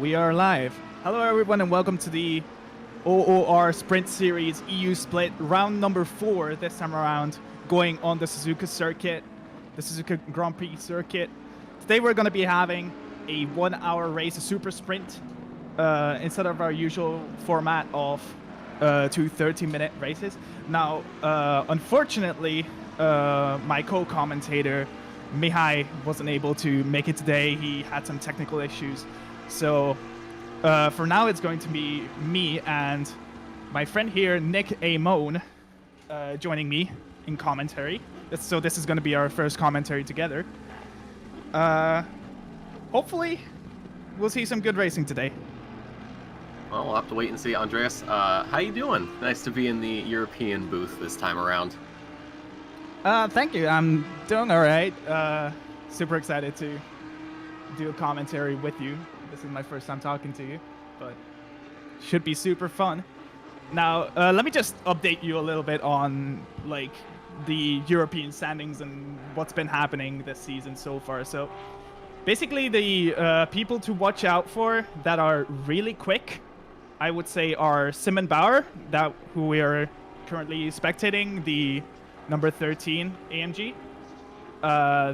We are live. Hello everyone and welcome to the OOR Sprint Series EU Split round number 4 this time around, going on the Suzuka circuit, the Suzuka Grand Prix circuit. Today we're going to be having a 1-hour race, a super sprint, instead of our usual format of 2 30-minute races. Now, unfortunately, my co-commentator Mihai wasn't able to make it today. He had some technical issues. So for now, it's going to be me and my friend here, Nick Amon, joining me in commentary. So this is going to be our first commentary together. Hopefully, we'll see some good racing today. Well, we'll have to wait and see. Andreas, how you doing? Nice to be in the European booth this time around. Thank you. I'm doing all right. Super excited to do a commentary with you. This is my first time talking to you, but should be super fun. Now, let me just update you a little bit on like the European standings and what's been happening this season so far. So, basically, the people to watch out for that are really quick, I would say, are Simon Bauer, who we are currently spectating, the number 13 AMG.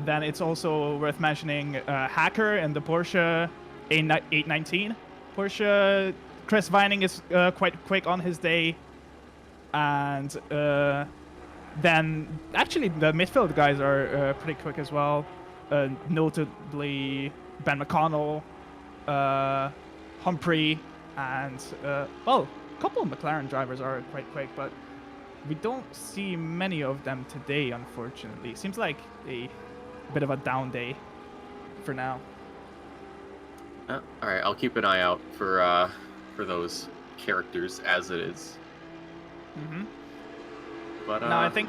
Then it's also worth mentioning Hacker and the Porsche 819. Porsche Chris Vining is quite quick on his day. And then actually the midfield guys are pretty quick as well. Notably Ben Mcconnell, Humphrey, and well, a couple of McLaren drivers are quite quick, but we don't see many of them today, unfortunately. Seems like a bit of a down day for now. All right, I'll keep an eye out for those characters as it is. Mm-hmm. But now I think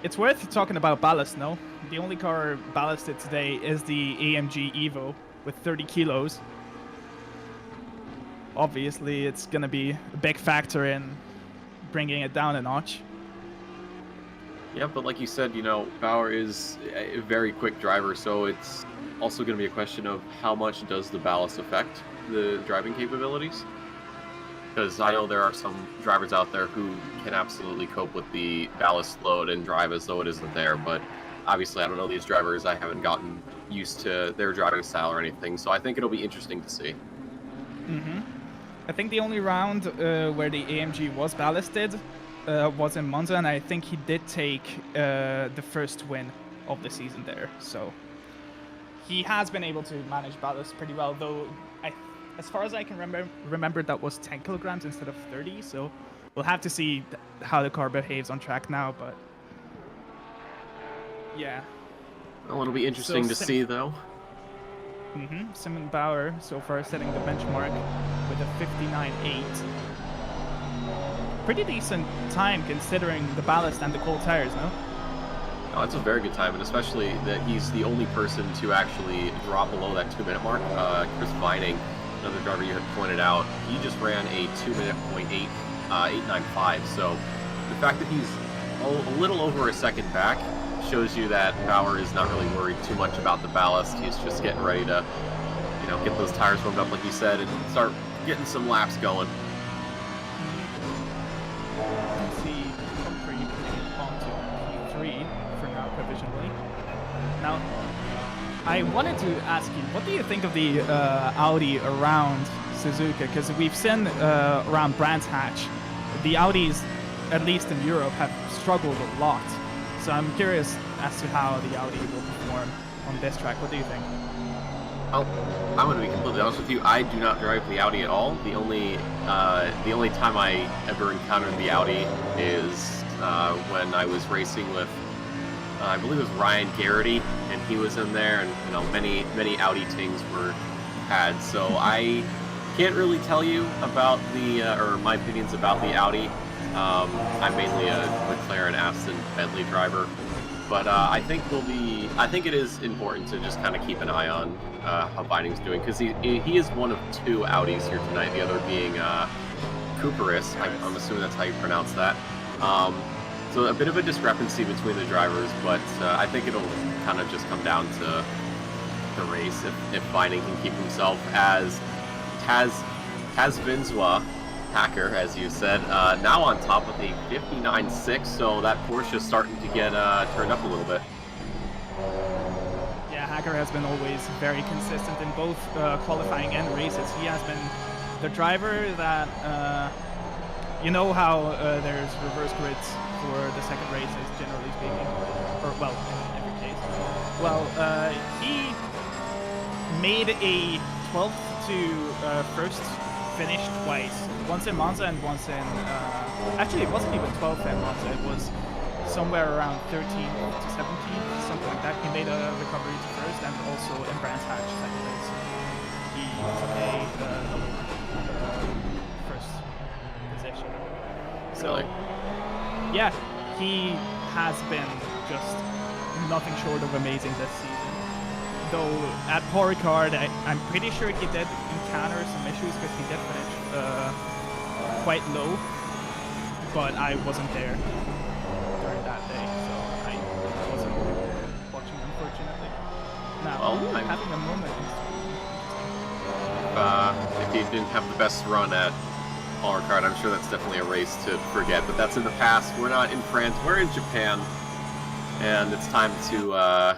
it's worth talking about Ballast. No, the only car ballasted today is the AMG Evo with 30 kilos. Obviously, it's gonna be a big factor in bringing it down a notch. Yeah, but like you said, you know, Bauer is a very quick driver, so it's also going to be a question of how much does the ballast affect the driving capabilities? Because I know there are some drivers out there who can absolutely cope with the ballast load and drive as though it isn't there, but obviously I don't know these drivers. I haven't gotten used to their driving style or anything, so I think it'll be interesting to see. Mm-hmm. I think the only round where the AMG was ballasted was in Monza, and I think he did take the first win of the season there. So he has been able to manage ballast pretty well, though as far as I can remember that was 10 kilograms instead of 30, so we'll have to see how the car behaves on track now, but yeah. Well, it'll be interesting to see, though. Mm-hmm. Simon Bauer so far setting the benchmark with a 59.8. Pretty decent time considering the ballast and the cold tires, no? Oh, that's a very good time, and especially that he's the only person to actually drop below that 2-minute mark. Chris Vining, another driver you had pointed out, he just ran a 2-minute .8, 895. So the fact that he's a little over a second back shows you that Bauer is not really worried too much about the ballast. He's just getting ready to, you know, get those tires warmed up, like you said, and start getting some laps going. Let's see, Humphrey putting onto P3 for now provisionally. Now, I wanted to ask you, what do you think of the Audi around Suzuka? Because we've seen around Brands Hatch, the Audis, at least in Europe, have struggled a lot. So I'm curious as to how the Audi will perform on this track. What do you think? Oh, I'm going to be completely honest with you. I do not drive the Audi at all. The only time I ever encountered the Audi is when I was racing with, I believe it was Ryan Garrity, and he was in there, and you know, many Audi things were had. So I can't really tell you about or my opinions about the Audi. I'm mainly a McLaren, Aston, Bentley driver, but I think it is important to just kind of keep an eye on how Vining's doing, because he is one of 2 Audis here tonight. The other being Cooperis. I'm assuming that's how you pronounce that. So a bit of a discrepancy between the drivers, but I think it'll kind of just come down to the race if Vining can keep himself as has Vinzwa, Hacker, as you said, now on top with a 59.6, so that Porsche starting to get turned up a little bit. Yeah, Hacker has been always very consistent in both qualifying and races. He has been the driver that, you know how there's reverse grids for the second races, generally speaking, or, well, in every case. Well, he made a 12th to first finish twice, once in Monza and once in, actually it wasn't even 12th in Monza, it was somewhere around 13th to 17th, something like that. He made a recovery to first and also in Brands Hatch second race. He took a first position. So, yeah, he has been just nothing short of amazing this season. Though at Paul Ricard, I'm pretty sure he did encounter some issues because he did finish quite low, but I wasn't there during that day, so I wasn't watching, unfortunately. Now, Well, I'm having a moment. If he didn't have the best run at Paul Ricard, I'm sure that's definitely a race to forget, but that's in the past. We're not in France, we're in Japan, and it's time to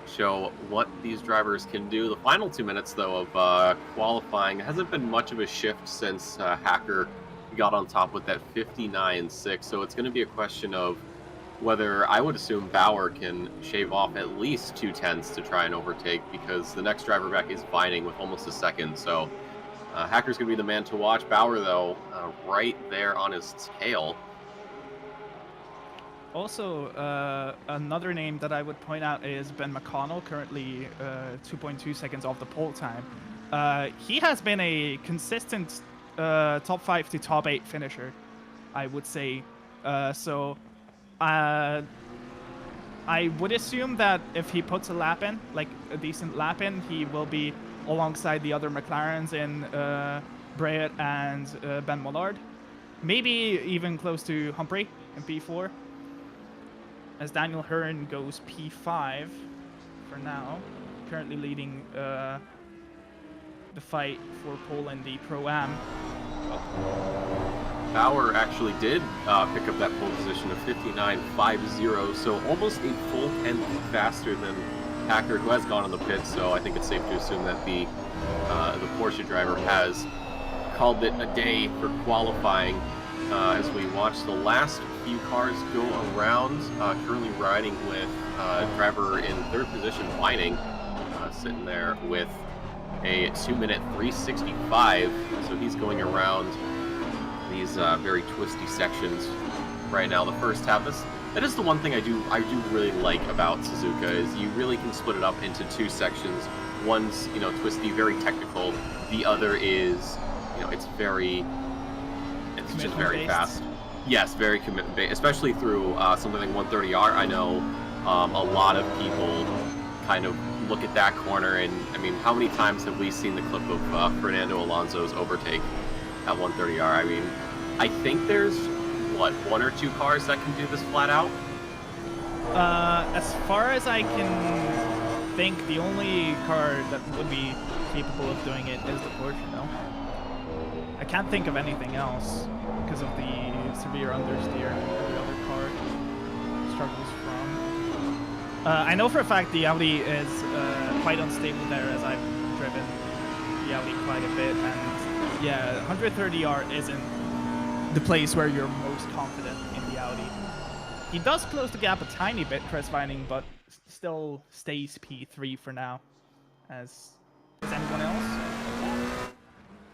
show what these drivers can do. The final 2 minutes, though, of qualifying hasn't been much of a shift since Hacker got on top with that 59.6, so it's going to be a question of whether, I would assume, Bauer can shave off at least 2/10 to try and overtake, because the next driver back is Vining with almost a second, so Hacker's going to be the man to watch. Bauer, though, right there on his tail. Also, another name that I would point out is Ben Mcconnell, currently 2.2 seconds off the pole time. He has been a consistent top 5 to top 8 finisher, I would say. So I would assume that if he puts a lap in, like a decent lap in, he will be alongside the other McLarens in Breat and Ben Mollard. Maybe even close to Humphrey in P4. As Daniel Hearn goes P5 for now, currently leading the fight for pole in the Pro-Am. Bauer actually did pick up that pole position of 59.50, so almost a full 10th faster than Hacker, who has gone on the pit, so I think it's safe to assume that the Porsche driver has called it a day for qualifying as we watch the last few cars go around, currently riding with driver in third position, Vining, sitting there with a 2-minute 3:65, so he's going around these very twisty sections right now. The first half, that is the one thing I do really like about Suzuka, is you really can split it up into two sections. One's, you know, twisty, very technical. The other is, you know, it's just very fast. Yes, very commitment based, especially through something like 130R. I know a lot of people kind of look at that corner, and I mean, how many times have we seen the clip of Fernando Alonso's overtake at 130R? I mean, I think there's, what, 1 or 2 cars that can do this flat out? As far as I can think, the only car that would be capable of doing it is the Porsche, no? I can't think of anything else because of the severe understeer every other car struggles from. I know for a fact the Audi is quite unstable there, as I've driven the Audi quite a bit, and yeah, 130R isn't the place where you're most confident in the Audi. He does close the gap a tiny bit, Chris Vining, but still stays P3 for now. As is anyone else?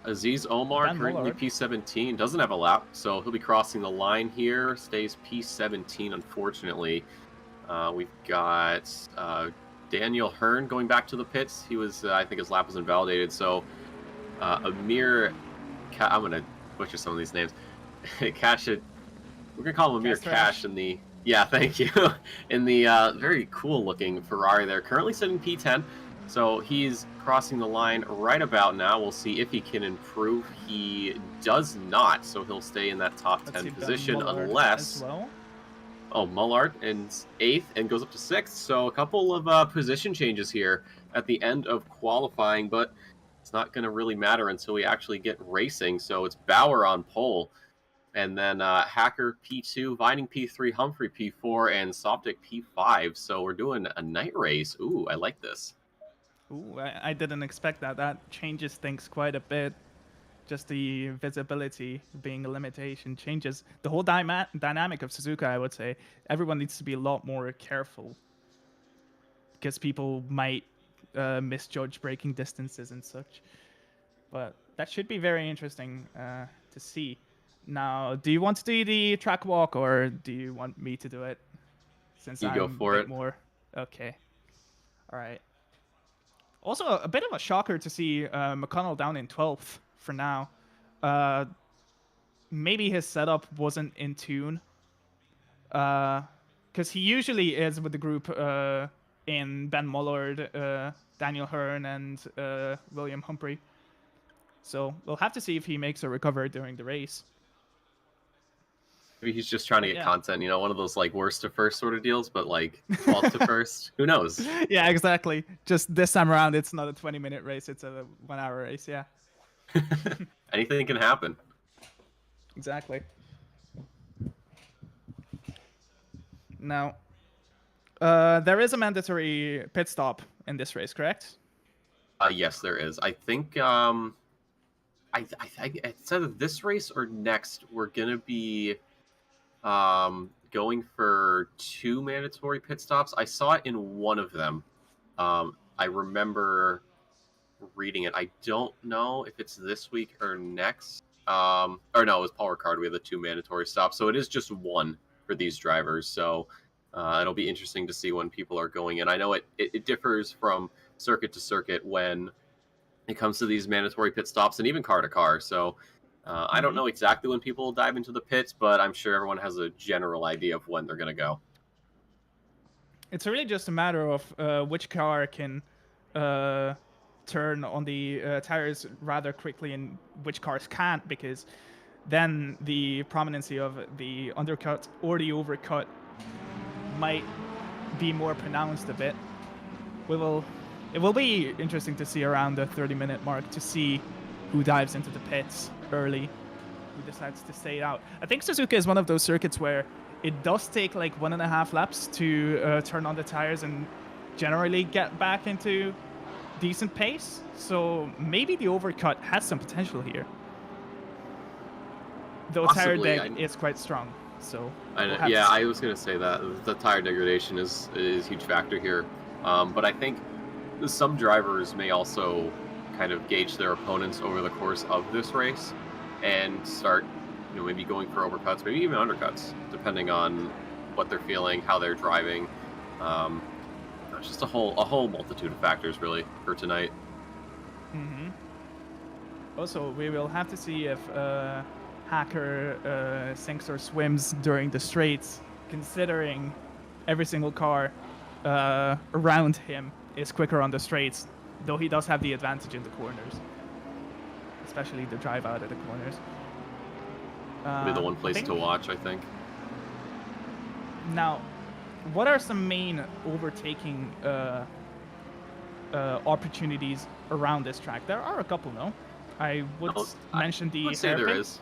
Aziz Omar, Dan currently Mullard. P17, doesn't have a lap, so he'll be crossing the line here. Stays P17, unfortunately. We've got Daniel Hearn going back to the pits. He was, I think his lap was invalidated, so Amir, I'm going to butcher some of these names. Cash, we're going to call him Amir Cash in the, yeah, thank you, in the very cool looking Ferrari there. Currently sitting P10. So he's crossing the line right about now. We'll see if he can improve. He does not, so he'll stay in that top 10 position unless... Well. Oh, Mullard in 8th and goes up to 6th. So a couple of position changes here at the end of qualifying, but it's not going to really matter until we actually get racing. So it's Bauer on pole, and then Hacker P2, Vining P3, Humphrey P4, and Softick P5. So we're doing a night race. Ooh, I like this. Ooh, I didn't expect that. That changes things quite a bit. Just the visibility being a limitation changes the whole dynamic of Suzuka, I would say. Everyone needs to be a lot more careful because people might misjudge braking distances and such. But that should be very interesting to see. Now, do you want to do the track walk or do you want me to do it? Since You I'm go for a bit it. more... Okay. All right. Also, a bit of a shocker to see Mcconnell down in 12th for now. Maybe his setup wasn't in tune. Because he usually is with the group in Ben Mullard, Daniel Hearn, and William Humphrey. So we'll have to see if he makes a recovery during the race. Maybe he's just trying to get content, you know, one of those like worst to first sort of deals, but like 12th to first. Who knows? Yeah, exactly. Just this time around, it's not a 20-minute race, it's a 1-hour race, yeah. Anything can happen. Exactly. Now, there is a mandatory pit stop in this race, correct? Yes, there is. I think it's either this race or next we're gonna be going for 2 mandatory pit stops. I saw it in one of them. I remember reading it. I don't know if it's this week or next. Or no, it was Paul Ricard. We have the 2 mandatory stops, so it is just one for these drivers. So it'll be interesting to see when people are going in. I know it differs from circuit to circuit when it comes to these mandatory pit stops and even car to car. So I don't know exactly when people will dive into the pits, but I'm sure everyone has a general idea of when they're going to go. It's really just a matter of which car can turn on the tires rather quickly and which cars can't, because then the prominency of the undercut or the overcut might be more pronounced a bit. It will be interesting to see around the 30-minute mark to see who dives into the pits early, who decides to stay out. I think Suzuka is one of those circuits where it does take like 1.5 laps to turn on the tires and generally get back into decent pace. So maybe the overcut has some potential here. Though Possibly, tire deck is quite strong. So yeah, I was going to say that the tire degradation is a huge factor here. But I think some drivers may also kind of gauge their opponents over the course of this race and start, you know, maybe going for overcuts, maybe even undercuts, depending on what they're feeling, how they're driving. Just a whole multitude of factors really for tonight. Also, we will have to see if Hacker sinks or swims during the straights, considering every single car around him is quicker on the straights, though he does have the advantage in the corners, especially the drive out of the corners. Be the one place to watch, I think. Now, what are some main overtaking opportunities around this track? There are a couple, no? I would mention the. I would say there is.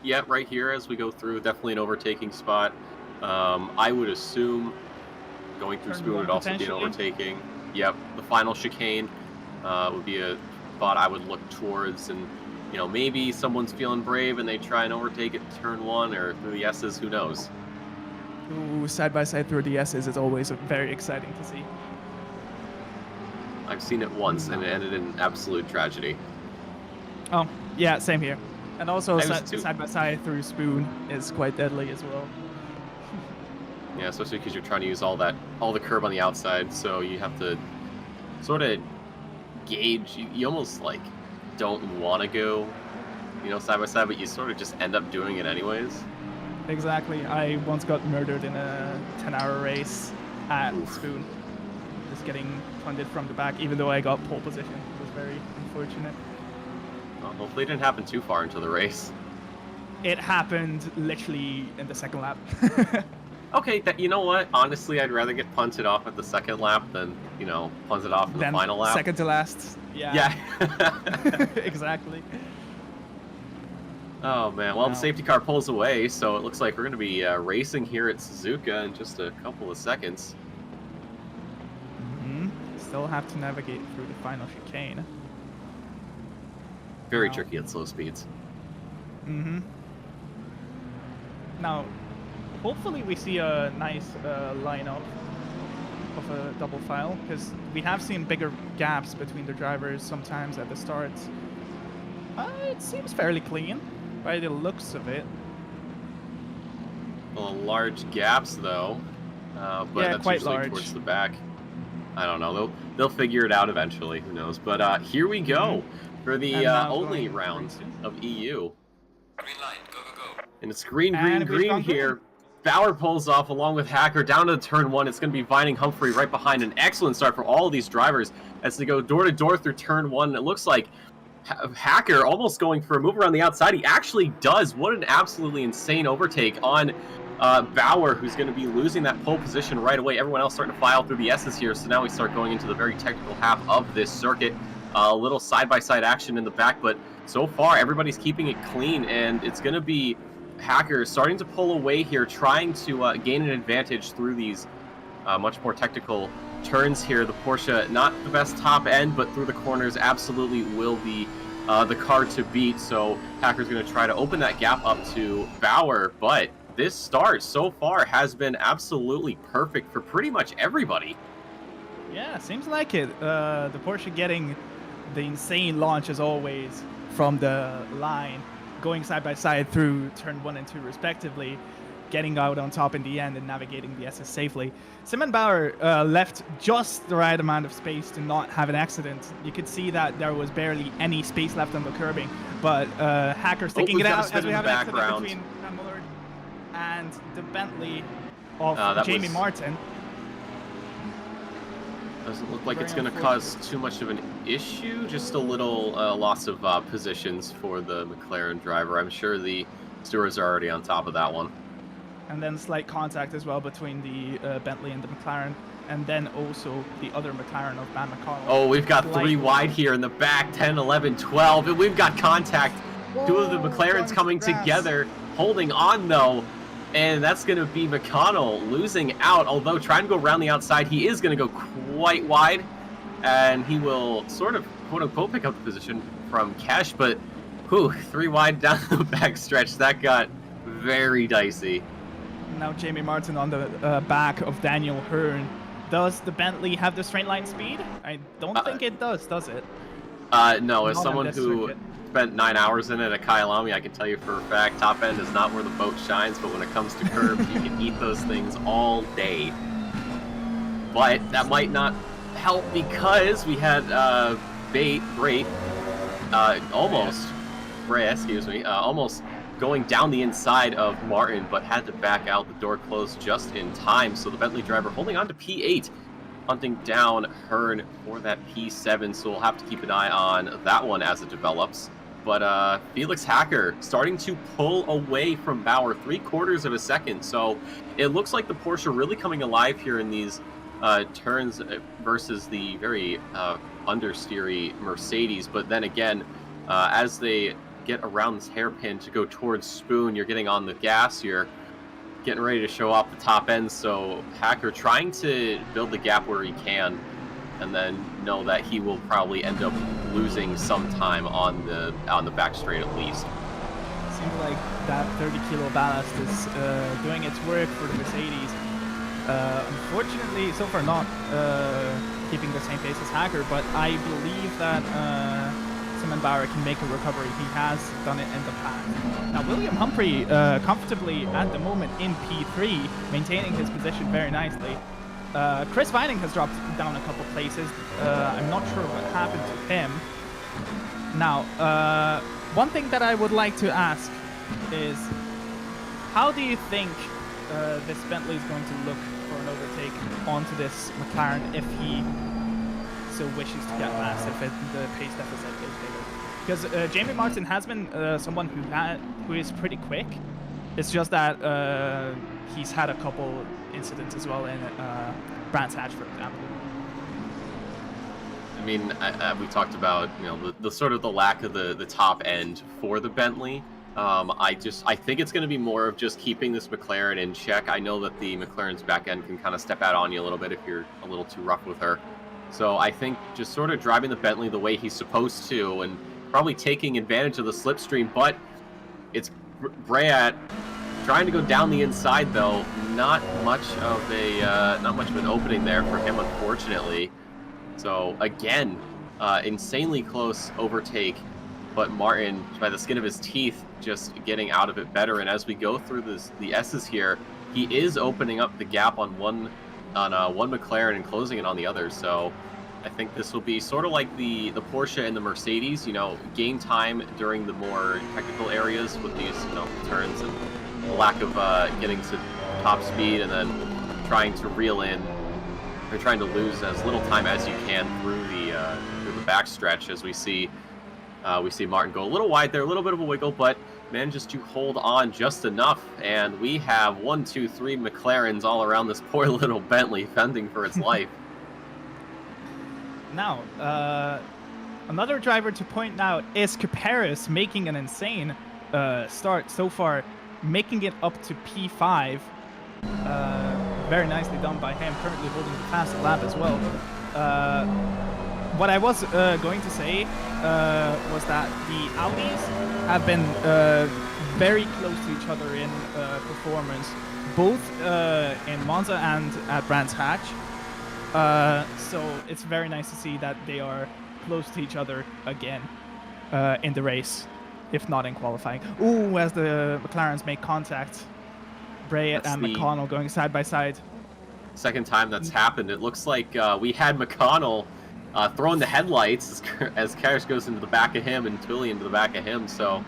Yeah, right here as we go through, definitely an overtaking spot. I would assume going through Spoon would also be an overtaking. Yep, the final chicane would be a spot I would look towards, and you know, maybe someone's feeling brave and they try and overtake it turn 1 or through the S's, who knows? Ooh, side by side through the S's is always very exciting to see. I've seen it once and it ended in absolute tragedy. Oh, yeah, same here. And also side by side through Spoon is quite deadly as well. Yeah, especially because you're trying to use all the curb on the outside, so you have to sort of gauge. You almost like don't want to go, you know, side by side, but you sort of just end up doing it anyways. Exactly. I once got murdered in a 10-hour race at Spoon, just getting plundered from the back, even though I got pole position. It was very unfortunate. Well, hopefully it didn't happen too far into the race. It happened literally in the second lap. Okay, you know what? Honestly, I'd rather get punted off at the second lap than, punted off in the final lap. Second to last. Yeah. Exactly. Oh, man. Well, the safety car pulls away, so it looks like we're going to be racing here at Suzuka in just a couple of seconds. Still have to navigate through the final chicane. Very tricky at slow speeds. Now, hopefully we see a nice lineup of a double file, because we have seen bigger gaps between the drivers sometimes at the start. It seems fairly clean by the looks of it. Well, large gaps though, but that's quite usually large towards the back. I don't know. They'll figure it out eventually. Who knows? But here we go for the only round of EU. Green line, go, go, go. And it's green here. Bauer pulls off along with Hacker down to turn 1. It's going to be Vining Humphrey right behind. An excellent start for all of these drivers as they go door to door through turn 1. It looks like Hacker almost going for a move around the outside. He actually does. What an absolutely insane overtake on Bauer, who's going to be losing that pole position right away. Everyone else starting to file through the S's here. So now we start going into the very technical half of this circuit. A little side-by-side action in the back, but so far everybody's keeping it clean, and it's going to be Hacker starting to pull away here, trying to gain an advantage through these much more technical turns here. The Porsche, not the best top end, but through the corners absolutely will be the car to beat. So Hacker's going to try to open that gap up to Bauer, but this start so far has been absolutely perfect for pretty much everybody. Yeah, seems like it. The Porsche getting the insane launch as always from the line, going side by side through turn 1 and 2 respectively, getting out on top in the end and navigating the SS safely. Simon Bauer left just the right amount of space to not have an accident. You could see that there was barely any space left on the curbing, but Hacker sticking it out as we have an accident between Millard and the Bentley of Jamie Martin. Doesn't look like it's going to cause too much of an issue, just a little loss of positions for the McLaren driver. I'm sure the stewards are already on top of that one. And then slight contact as well between the Bentley and the McLaren, and then also the other McLaren of Matt Mcconnell. Oh, we've got 3 wide here in the back, 10, 11, 12, and we've got contact. Whoa, 2 of the McLarens coming together, holding on though. And that's going to be Mcconnell losing out, although trying to go around the outside, he is going to go quite wide, and he will sort of, quote-unquote, pick up the position from Kesh, but, 3 wide down the back stretch. That got very dicey. Now Jamie Martin on the back of Daniel Hearn. Does the Bentley have the straight line speed? I don't think it does it? No, as someone who spent 9 hours in it at Kyalami, I can tell you for a fact, top end is not where the boat shines, but when it comes to curbs, you can eat those things all day. But that might not help because we had almost going down the inside of Martin, but had to back out. The door closed just in time, so the Bentley driver holding on to P8, hunting down Hearn for that P7, so we'll have to keep an eye on that one as it develops. But Felix Hacker starting to pull away from Bauer 3/4 of a second, so it looks like the Porsche really coming alive here in these turns versus the very understeery Mercedes. But then again, as they get around this hairpin to go towards Spoon, you're getting on the gas, you're getting ready to show off the top end, so Hacker trying to build the gap where he can, and then know that he will probably end up losing some time on the back straight at least. Seems like that 30 kilo ballast is doing its work for the Mercedes. Unfortunately, so far not keeping the same pace as Hacker, but I believe that Simon Bauer can make a recovery. He has done it in the past. Now, William Humphrey comfortably at the moment in P3, maintaining his position very nicely. Chris Vining has dropped down a couple places. I'm not sure what happened to him. Now, one thing that I would like to ask is, how do you think this Bentley is going to look for an overtake onto this McLaren if he so wishes to get past, if the pace deficit is bigger? Because Jamie Martin has been someone who is pretty quick It's just that he's had a couple incidents as well in Brands Hatch, for example. I mean, we talked about, you know, the sort of the lack of the top end for the Bentley. I think it's going to be more of just keeping this McLaren in check. I know that the McLaren's back end can kind of step out on you a little bit if you're a little too rough with her. So I think just sort of driving the Bentley the way he's supposed to, and probably taking advantage of the slipstream. But it's Brayat trying to go down the inside, though. Not much of an opening there for him, unfortunately. So again, insanely close overtake, but Martin, by the skin of his teeth, just getting out of it better. And as we go through the S's here, he is opening up the gap on one McLaren and closing it on the other. So I think this will be sort of like the Porsche and the Mercedes, you know, gain time during the more technical areas with these, you know, turns and the lack of getting to top speed, and then trying to reel in. They're trying to lose as little time as you can through the backstretch, as we see Martin go a little wide there, a little bit of a wiggle, but manages to hold on just enough. And we have 1, 2, 3 McLarens all around this poor little Bentley fending for its life. Now, another driver to point out is Caparis, making an insane start so far, making it up to P5. Very nicely done by him, currently holding the fastest lap as well. What I was going to say was that the Audis have been very close to each other in performance, both in Monza and at Brands Hatch. So it's very nice to see that they are close to each other again in the race, if not in qualifying. Ooh, as the McLarens make contact. Brayat and Mcconnell going side by side. Second time that's happened. It looks like we had Mcconnell throwing the headlights as Karras goes into the back of him and Tully into the back of him. So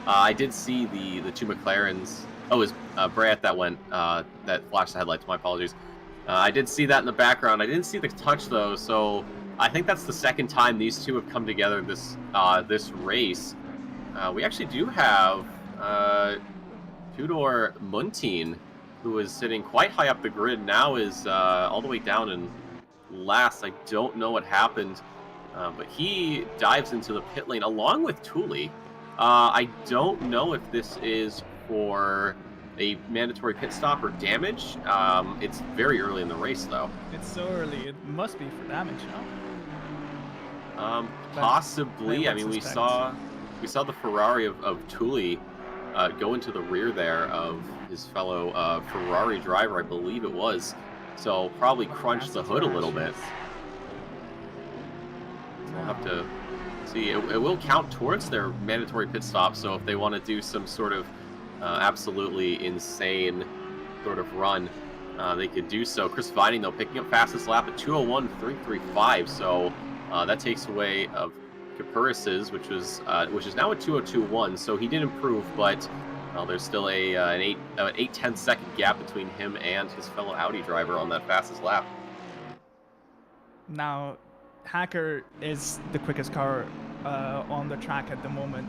I did see the two McLarens. Oh, it was Brayat that went that flashed the headlights. My apologies. I did see that in the background. I didn't see the touch though. So I think that's the second time these two have come together this race. We actually do have Tudor Muntean, who is sitting quite high up the grid, now is all the way down in last. I don't know what happened, but he dives into the pit lane along with Tully. I don't know if this is for a mandatory pit stop or damage. It's very early in the race, though. It's so early. It must be for damage, no? Possibly. I mean, we saw the Ferrari of Tully go into the rear there of his fellow Ferrari driver, I believe it was. So probably crunched the hood a little bit. We'll have to see. It will count towards their mandatory pit stop, so if they want to do some sort of absolutely insane sort of run, they could do so. Chris Vining, though, picking up fastest lap at 2:01.335, so that takes away of Caparis's, which is now a 2:02.1, so he did improve, but there's still an 8/10 second gap between him and his fellow Audi driver on that fastest lap. Now, Hacker is the quickest car on the track at the moment.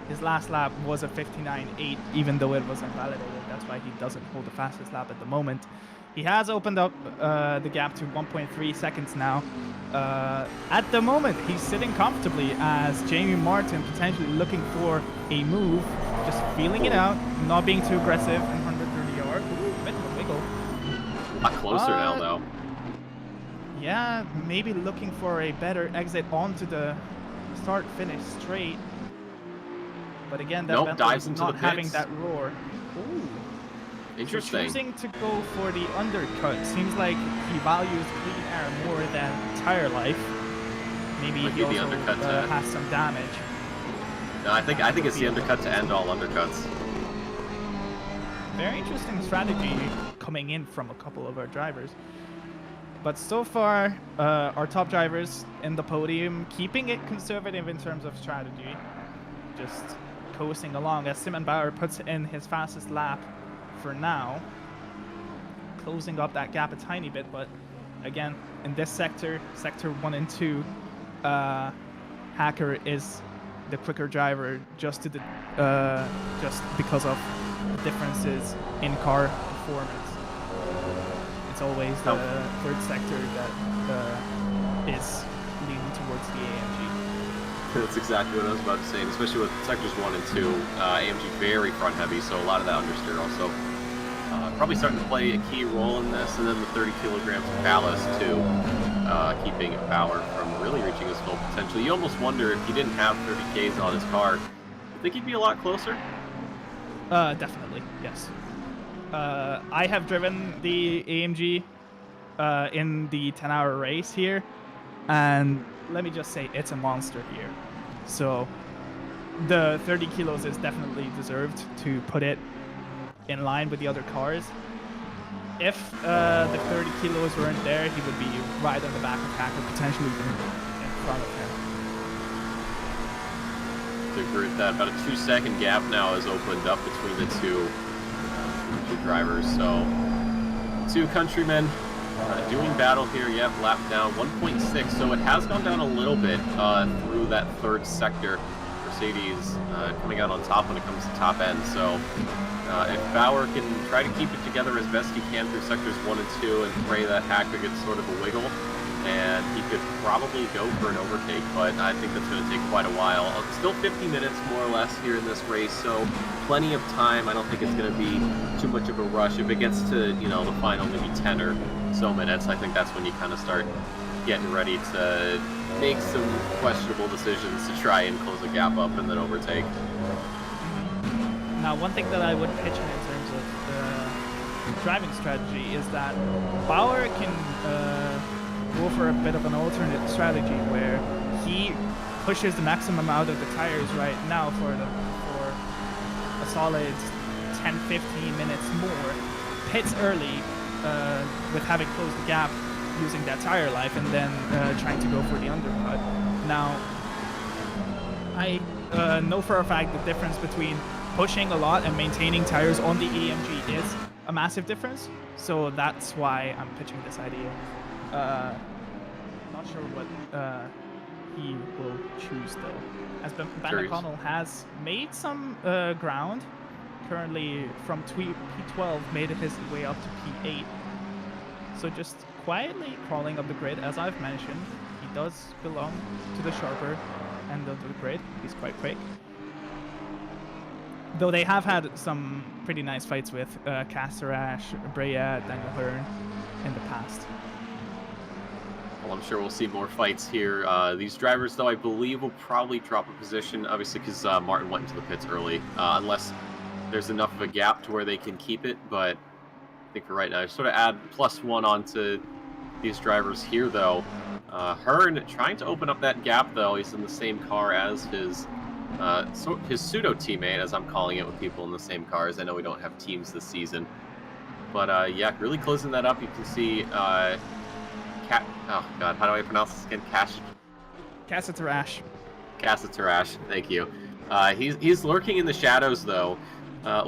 His last lap was a 59.8, even though it was invalidated. That's why he doesn't hold the fastest lap at the moment. He has opened up the gap to 1.3 seconds now. At the moment, he's sitting comfortably as Jamie Martin potentially looking for a move, just feeling it out, not being too aggressive in 130 yards. Ooh, bit of a wiggle. A lot closer now, though. Yeah, maybe looking for a better exit onto the start-finish straight. But again, that nope, dives into not the having that roar. Ooh. Interesting. Choosing to go for the undercut. Seems like he values clean air more than tire life. Maybe he also has some damage. No, I think it's the undercut to end all undercuts. Very interesting strategy coming in from a couple of our drivers. But so far, our top drivers in the podium, keeping it conservative in terms of strategy. Just coasting along as Simon Bauer puts in his fastest lap for now, closing up that gap a tiny bit, but again, in this sector 1 and 2, Hacker is the quicker driver just because of the differences in car performance. It's always the third sector that is leaning towards the AMG. That's exactly what I was about to say, and especially with sectors 1 and 2, AMG very front heavy, so a lot of that understeer also probably starting to play a key role in this, and then the 30 kilograms of ballast too, keeping power from really reaching his full potential. You almost wonder if he didn't have 30 Ks on his car, you think he'd be a lot closer? Definitely, yes. I have driven the AMG in the 10-hour race here, and let me just say it's a monster here. So the 30 kilos is definitely deserved to put it in line with the other cars. If the 30 kilos weren't there, he would be right on the back of Hacker, potentially even in front of him. To agree with that, about a 2-second gap now has opened up between the two drivers. So 2 countrymen doing battle here. Yep, lap down 1.6. So it has gone down a little bit through that third sector. Mercedes coming out on top when it comes to top end. So if Bauer can try to keep it together as best he can through sectors 1 and 2 and pray that Hacker gets sort of a wiggle, and he could probably go for an overtake, but I think that's going to take quite a while. Still 50 minutes more or less here in this race, so plenty of time. I don't think it's going to be too much of a rush. If it gets to, you know, the final maybe 10 or so minutes, I think that's when you kind of start getting ready to make some questionable decisions to try and close a gap up and then overtake. Now, one thing that I would pitch in terms of driving strategy is that Bauer can go for a bit of an alternate strategy where he pushes the maximum out of the tires right now for a solid 10-15 minutes more, pits early with having closed the gap using that tire life, and then trying to go for the undercut. Now, I know for a fact the difference between pushing a lot and maintaining tires on the AMG is a massive difference, so that's why I'm pitching this idea. Not sure what he will choose though, as Mcconnell has made some ground. Currently from P12 made his way up to P8, so just quietly crawling up the grid. As I've mentioned, he does belong to the sharper end of the grid. He's quite quick. Though they have had some pretty nice fights with Casterash, Brea, Daniel Hearn in the past. Well, I'm sure we'll see more fights here. These drivers, though, I believe will probably drop a position, obviously because Martin went into the pits early, unless there's enough of a gap to where they can keep it. But I think for right now, I sort of add +1 onto these drivers here, though. Hearn trying to open up that gap, though. He's in the same car as his pseudo teammate, as I'm calling it, with people in the same cars. I know we don't have teams this season, but yeah, really closing that up. You can see oh god, how do I pronounce this again? Casterash. Casterash, thank you. He's lurking in the shadows, though,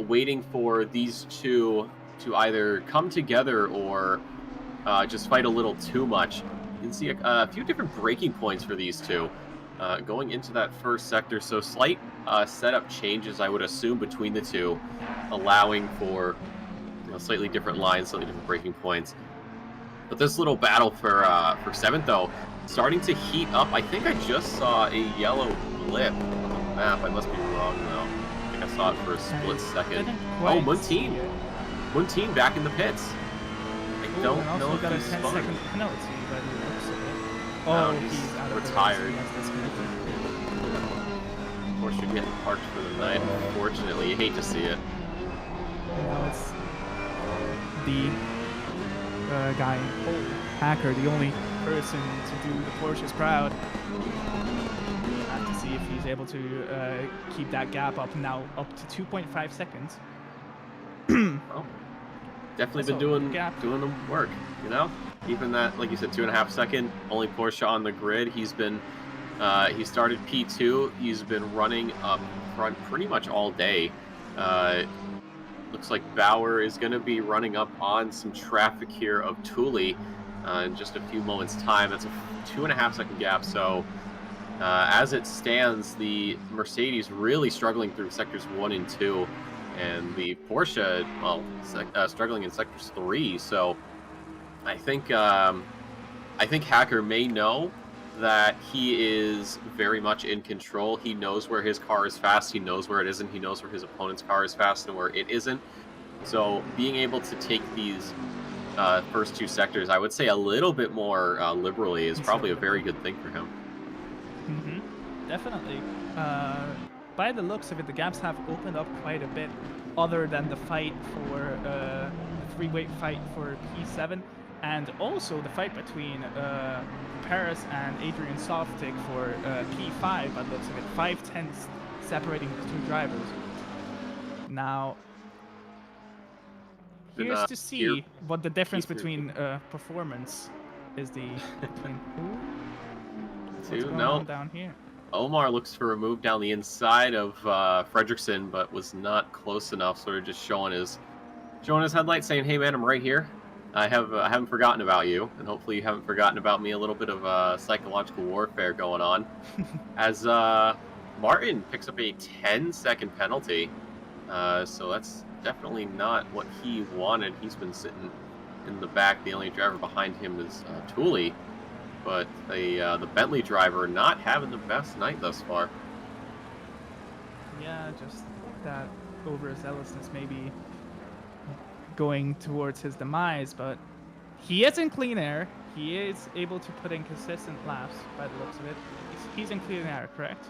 waiting for these two to either come together or just fight a little too much. You can see a few different breaking points for these two. Going into that first sector, so slight setup changes, I would assume, between the two, allowing for slightly different lines, slightly different breaking points. But this little battle for 7th, though, starting to heat up. I think I just saw a yellow blip on the map. I must be wrong, though. I think I saw it for a split second. Oh, Muntine back in the pits. I don't know if he's spun. Got a 10-second penalty by the looks of it. Oh, he's out of retired. Of course, you're getting parked for the night. Unfortunately, you hate to see it. Well, it's the guy in pole, Hacker, the only person to do the Porsches proud. We'll have to see if he's able to keep that gap up now, up to 2.5 seconds. Well, definitely been doing the work, you know? Even that, like you said, 2.5 second, only Porsche on the grid. He's been, he started P2. He's been running up front pretty much all day. Looks like Bauer is going to be running up on some traffic here of Thule in just a few moments' time. That's a 2.5 second gap. So as it stands, the Mercedes really struggling through sectors 1 and 2. and the Porsche, well, struggling in sectors 3. So I think Hacker may know that he is very much in control. He knows where his car is fast. He knows where it isn't. He knows where his opponent's car is fast and where it isn't. So being able to take these first 2 sectors, I would say a little bit more liberally, is probably a very good thing for him. Definitely. By the looks of it, the gaps have opened up quite a bit, other than the fight for the 3-way fight for P7, and also the fight between Paris and Adrian Softick for P5. By the looks of it, 5/10 separating the 2 drivers. Now, here's to see what the difference between performance is. Between who? What's going on down here? Omar looks for a move down the inside of Fredrickson, but was not close enough. Sort of just showing his headlights, saying, "Hey man, I'm right here. I haven't forgotten about you, and hopefully you haven't forgotten about me." A little bit of psychological warfare going on, as Martin picks up a 10-second penalty. So that's definitely not what he wanted. He's been sitting in the back. The only driver behind him is Tooley. But the Bentley driver not having the best night thus far. Yeah, just that overzealousness maybe going towards his demise, but he is in clean air. He is able to put in consistent laps by the looks of it. He's in clean air, correct?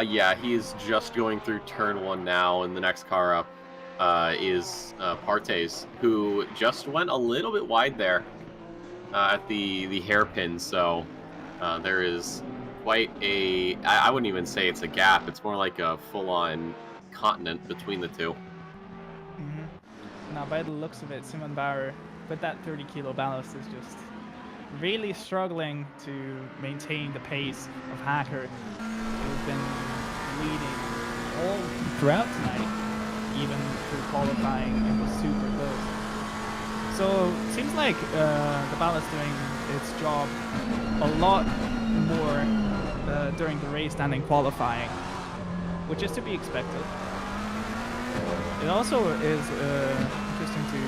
Yeah, he's just going through turn 1 now, and the next car up is Partes, who just went a little bit wide there. At the hairpin, so there is quite a, I wouldn't even say it's a gap, it's more like a full-on continent between the 2. Now, by the looks of it, Simon Bauer, with that 30-kilo ballast, is just really struggling to maintain the pace of Hacker, who's been leading all throughout tonight, even through qualifying. It was super close. So it seems like the Ballast doing its job a lot more during the race than in qualifying, which is to be expected. It also is interesting to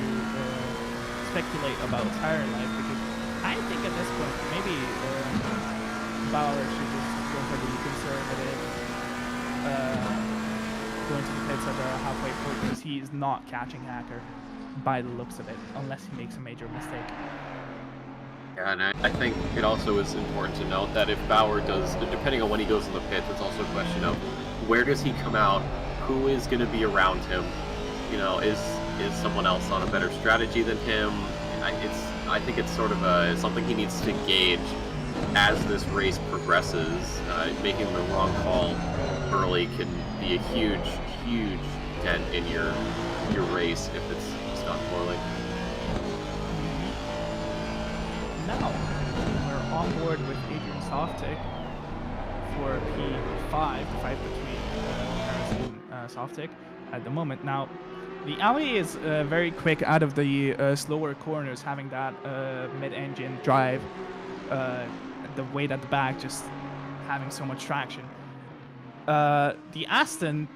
speculate about tire life, because I think at this point maybe Bauer should just go for the conservative, going to the pits at the halfway point, because he is not catching Hacker by the looks of it, unless he makes a major mistake. Yeah, and I think it also is important to note that if Bauer does, depending on when he goes in the pit, it's also a question of where does he come out, who is going to be around him, you know, is someone else on a better strategy than him? I think it's sort of something he needs to gauge as this race progresses. Making the wrong call early can be a huge dent in your race if it's done poorly. Now, we're on board with Adrian Softick for P5, the fight between Paris and Softick at the moment. Now, the Audi is very quick out of the slower corners, having that mid-engine drive, the weight at the back just having so much traction. The Aston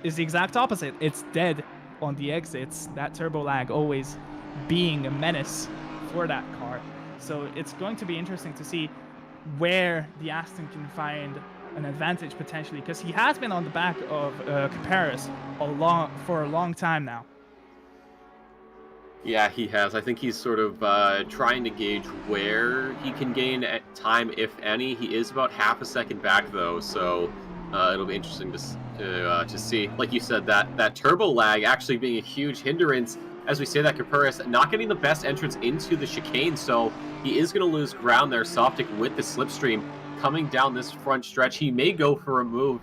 is the exact opposite. It's dead on the exits, that turbo lag always being a menace for that car. So it's going to be interesting to see where the Aston can find an advantage potentially, because he has been on the back of Paris for a long time now. Yeah, he has. I think he's sort of trying to gauge where he can gain time, if any. He is about half a second back, though, so it'll be interesting to see. Like you said, that turbo lag actually being a huge hindrance. As we say that, Caparis not getting the best entrance into the chicane, so he is going to lose ground there. Softick with the slipstream coming down this front stretch. He may go for a move.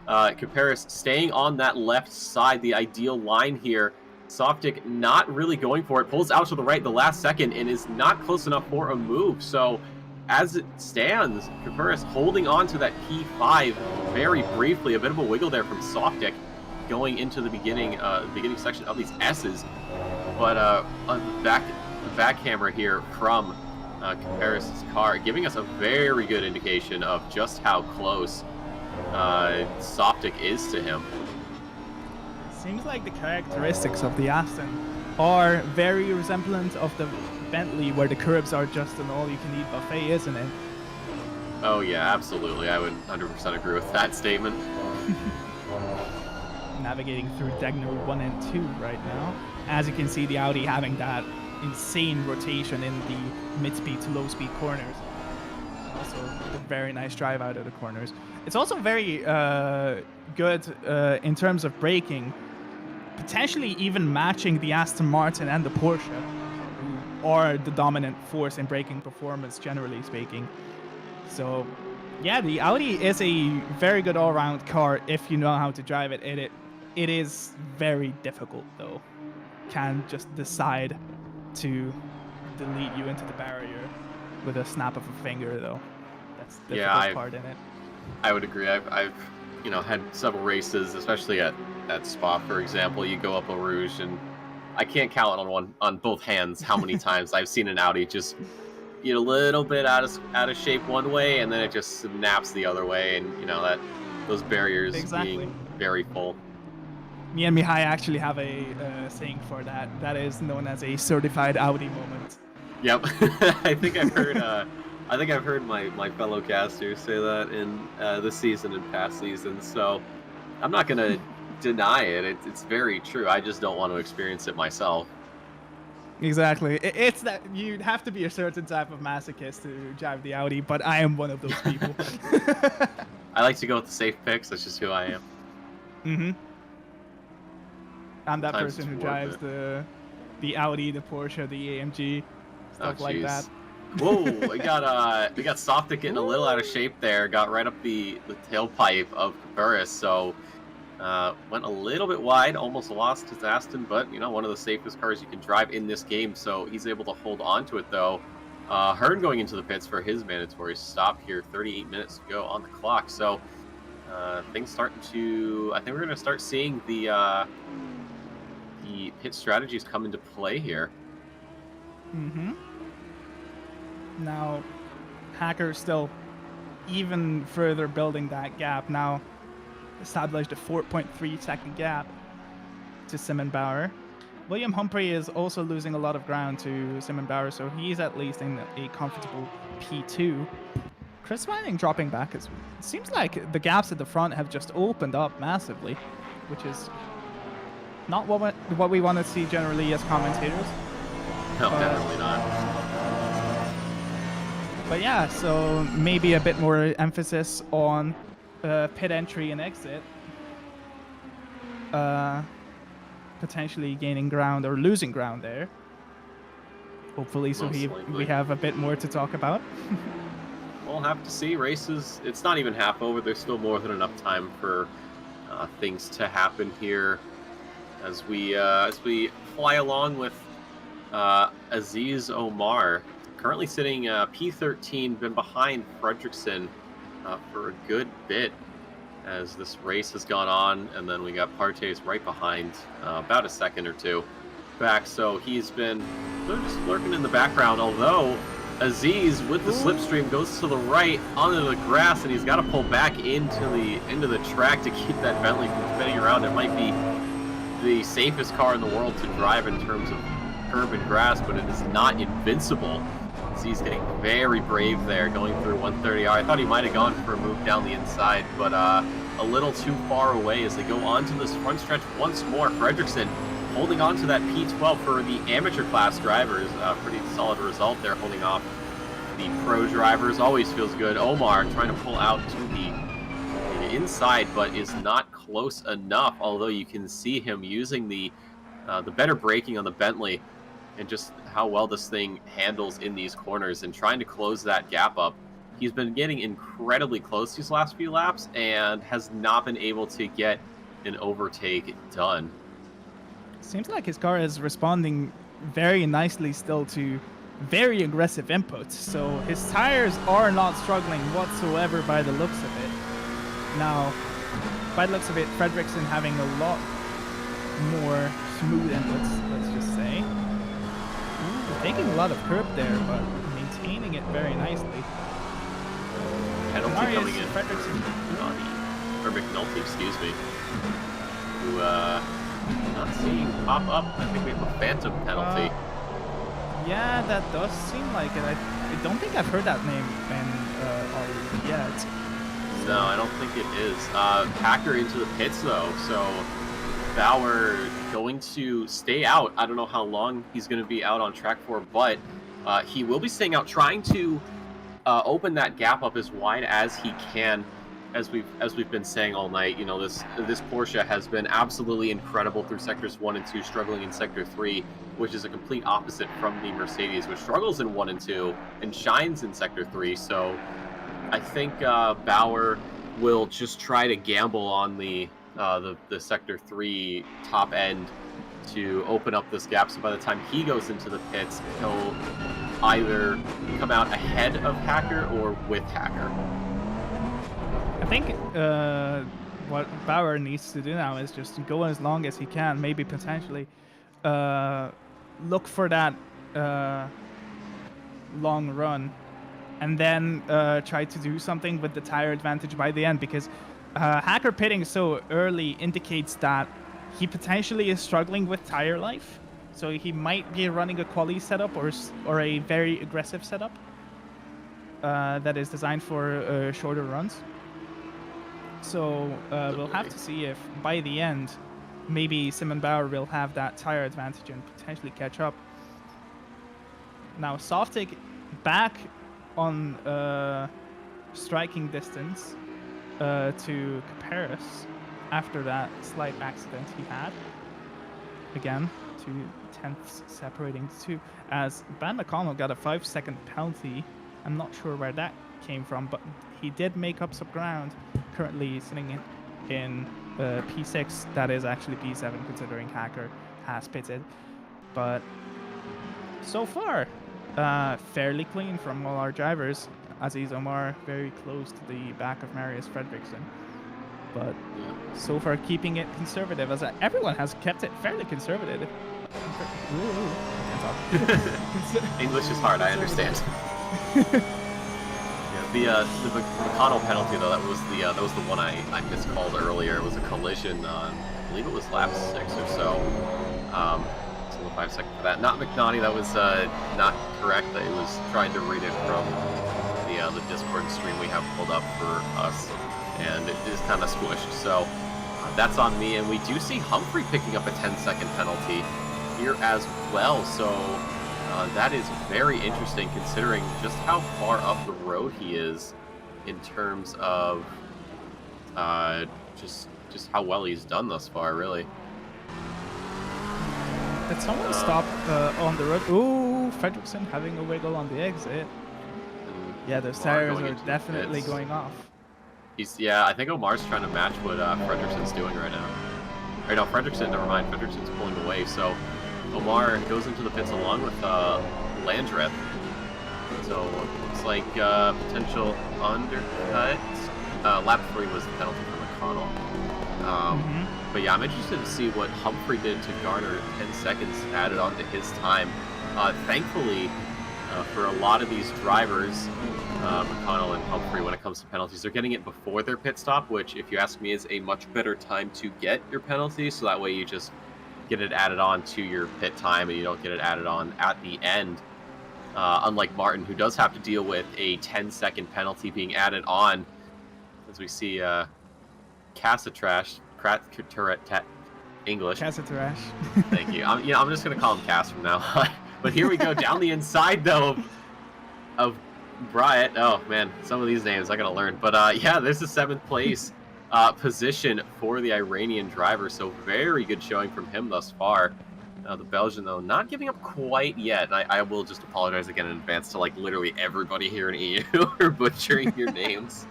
Caparis staying on that left side, the ideal line here. Softick not really going for it. Pulls out to the right the last second and is not close enough for a move. So as it stands, Caparis holding on to that P5 very briefly. A bit of a wiggle there from Softick going into the beginning section of these S's. But on the back camera here from Caparis' car, giving us a very good indication of just how close Softick is to him. Seems like the characteristics of the Aston are very resemblant of the Bentley, where the curbs are just an all-you-can-eat buffet, isn't it? Oh yeah, absolutely. I would 100% agree with that statement. Navigating through Degner 1 and 2 right now. As you can see, the Audi having that insane rotation in the mid-speed to low-speed corners. Also, a very nice drive out of the corners. It's also very good in terms of braking, potentially even matching the Aston Martin and the Porsche, who are the dominant force in braking performance, generally speaking. So, yeah, the Audi is a very good all-round car if you know how to drive it. It is very difficult, though. Can just decide to delete you into the barrier with a snap of a finger, though. That's the difficult part in it. I would agree. I've had several races, especially at Spa, for example. You go up Eau Rouge, and I can't count on both hands how many times I've seen an Audi just get a little bit out of shape one way, and then it just snaps the other way, and that those barriers being very full. Me and Mihai actually have a saying for that. That is known as a certified Audi moment. Yep, I think I've heard my fellow casters say that in this season and past seasons. So I'm not gonna deny it. It's very true. I just don't want to experience it myself. Exactly. It's that you'd have to be a certain type of masochist to drive the Audi, but I am one of those people. I like to go with the safe picks. That's just who I am. Mm-hmm. I'm that person who drives the Audi, the Porsche, the AMG, stuff like that. Whoa, we got Softick getting a little out of shape there. Got right up the tailpipe of Burris, so went a little bit wide, almost lost his Aston, but one of the safest cars you can drive in this game, so he's able to hold on to it though. Hearn going into the pits for his mandatory stop here, 38 minutes to go on the clock, so things starting to, I think we're going to start seeing the pit strategies come into play here. Mm-hmm. Now, Hacker's still even further building that gap. Now, established a 4.3 second gap to Simon Bauer. William Humphrey is also losing a lot of ground to Simon Bauer, so he's at least in a comfortable P2. Chris Vining dropping back. It seems like the gaps at the front have just opened up massively, which is not what we want to see generally as commentators. No, definitely not. But yeah, so maybe a bit more emphasis on pit entry and exit. Potentially gaining ground or losing ground there. Hopefully, so we have a bit more to talk about. We'll have to see. Races, it's not even half over. There's still more than enough time for things to happen here as we fly along with Aziz Omar, currently sitting P13, been behind Fredrickson for a good bit as this race has gone on, and then we got Partes right behind, about a second or two back, so he's been just lurking in the background, although Aziz with the slipstream goes to the right onto the grass, and he's got to pull back into the track to keep that Bentley from spinning around. It might be the safest car in the world to drive in terms of curb and grass, but it is not invincible. He's getting very brave there, going through 130R. I thought he might have gone for a move down the inside, but a little too far away as they go onto this front stretch once more. Fredrickson holding on to that P12 for the amateur class drivers. Pretty solid result there, holding off the pro drivers. Always feels good. Omar trying to pull out to the inside, but is not close enough, although you can see him using the better braking on the Bentley and just how well this thing handles in these corners and trying to close that gap up. He's been getting incredibly close these last few laps and has not been able to get an overtake done. Seems like his car is responding very nicely still to very aggressive inputs, so his tires are not struggling whatsoever by the looks of it. Now, by the looks of it, Fredrickson having a lot more smooth inputs, let's just say. Taking a lot of curb there, but maintaining it very nicely. Penalty coming in for Johnny, or McNulty, excuse me, who Not seeing pop up. I think we have a phantom penalty. Yeah, that does seem like it. I don't think I've heard that name in already yet. No, I don't think it is. Hacker into the pits though, so Bauer going to stay out. I don't know how long he's going to be out on track for, but he will be staying out, trying to open that gap up as wide as he can. As we've been saying all night, you know, this Porsche has been absolutely incredible through sectors 1 and 2, struggling in sector 3, which is a complete opposite from the Mercedes, which struggles in 1 and 2 and shines in sector 3. So I think Bauer will just try to gamble on the sector 3 top end to open up this gap. So by the time he goes into the pits, he'll either come out ahead of Hacker or with Hacker. I think what Bauer needs to do now is just go as long as he can, maybe potentially look for that long run, and then try to do something with the tire advantage by the end, because Hacker pitting so early indicates that he potentially is struggling with tire life, so he might be running a quali setup or a very aggressive setup that is designed for shorter runs. So we'll have to see if by the end, maybe Simon Bauer will have that tire advantage and potentially catch up. Now Softick back on striking distance to Caparis after that slight accident he had. Again, 2/10 separating the two, as Mcconnell got a 5-second penalty. I'm not sure where that came from, but he did make up some ground, currently sitting in P6. That is actually P7, considering Hacker has pitted. But so far, fairly clean from all our drivers. Aziz Omar very close to the back of Marius Fredriksson. But so far keeping it conservative, as everyone has kept it fairly conservative. Ooh, I can't talk. English is hard, I understand. Yeah, the Mcconnell penalty though, that was the one I miscalled earlier. It was a collision on, I believe it was lap 6 or so. So the 5 second for that. Not McNaughty, that was not correct. I was trying to read it from the Discord stream we have pulled up for us, and it is kind of squished. So that's on me, and we do see Humphrey picking up a 10-second penalty here as well. So that is very interesting, considering just how far up the road he is in terms of just how well he's done thus far, really. Did someone stop on the road? Ooh, Fredriksson having a wiggle on the exit. Yeah, those tires are definitely going off. Yeah, I think Omar's trying to match what Fredriksson's doing right now. Or no, Fredriksson, never mind. Fredriksson's pulling away, so Omar goes into the pits along with Landreth. So looks like potential undercut. Lap 3 was the penalty for McConnell. But yeah, I'm interested to see what Humphrey did to garner 10 seconds added onto his time. Thankfully, for a lot of these drivers, McConnell and Humphrey, when it comes to penalties, they're getting it before their pit stop, which, if you ask me, is a much better time to get your penalty, so that way you just get it added on to your pit time and you don't get it added on at the end. Unlike Martin, who does have to deal with a 10-second penalty being added on, as we see Cassatrash, English. Cassatrash. Thank you. I'm just going to call him Cass from now on. But here we go, down the inside, though, of Bryant. Oh, man, some of these names I got to learn. But, yeah, there's the 7th place position for the Iranian driver, so very good showing from him thus far. The Belgian, though, not giving up quite yet. And I will just apologize again in advance to, like, literally everybody here in EU for butchering your names.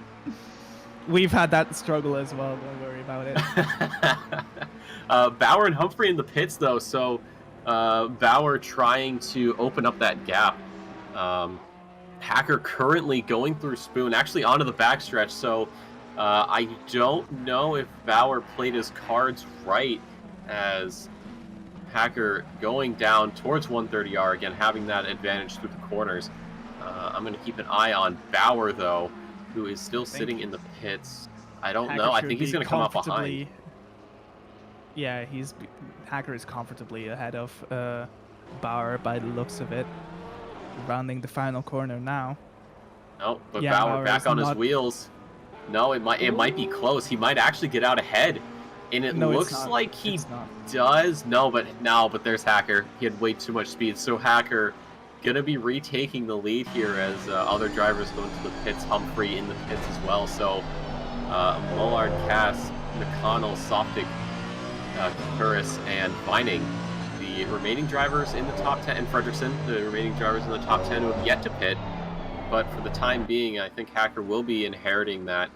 We've had that struggle as well, don't worry about it. Bauer and Humphrey in the pits, though, so Bauer trying to open up that gap. Hacker currently going through Spoon, actually onto the backstretch, so I don't know if Bauer played his cards right, as Hacker going down towards 130R, again, having that advantage through the corners. I'm going to keep an eye on Bauer, though, who is still sitting in the pits. I don't know. I think he's going to come up behind. Yeah, Hacker is comfortably ahead of Bauer by the looks of it. Rounding the final corner now. Oh, but Yeah, Bauer Bauer back is on his not. wheels. No, it might be close. He might actually get out ahead. And it No, it's looks not. like he It's not. does. But there's Hacker. He had way too much speed. So Hacker gonna be retaking the lead here as other drivers go into the pits. Humphrey in the pits as well. So Mullard, Cass, Mcconnell, Softick, Kukuris, and Vining, the remaining drivers in the top 10, and Fredrickson, the remaining drivers in the top 10 who have yet to pit. But for the time being, I think Hacker will be inheriting that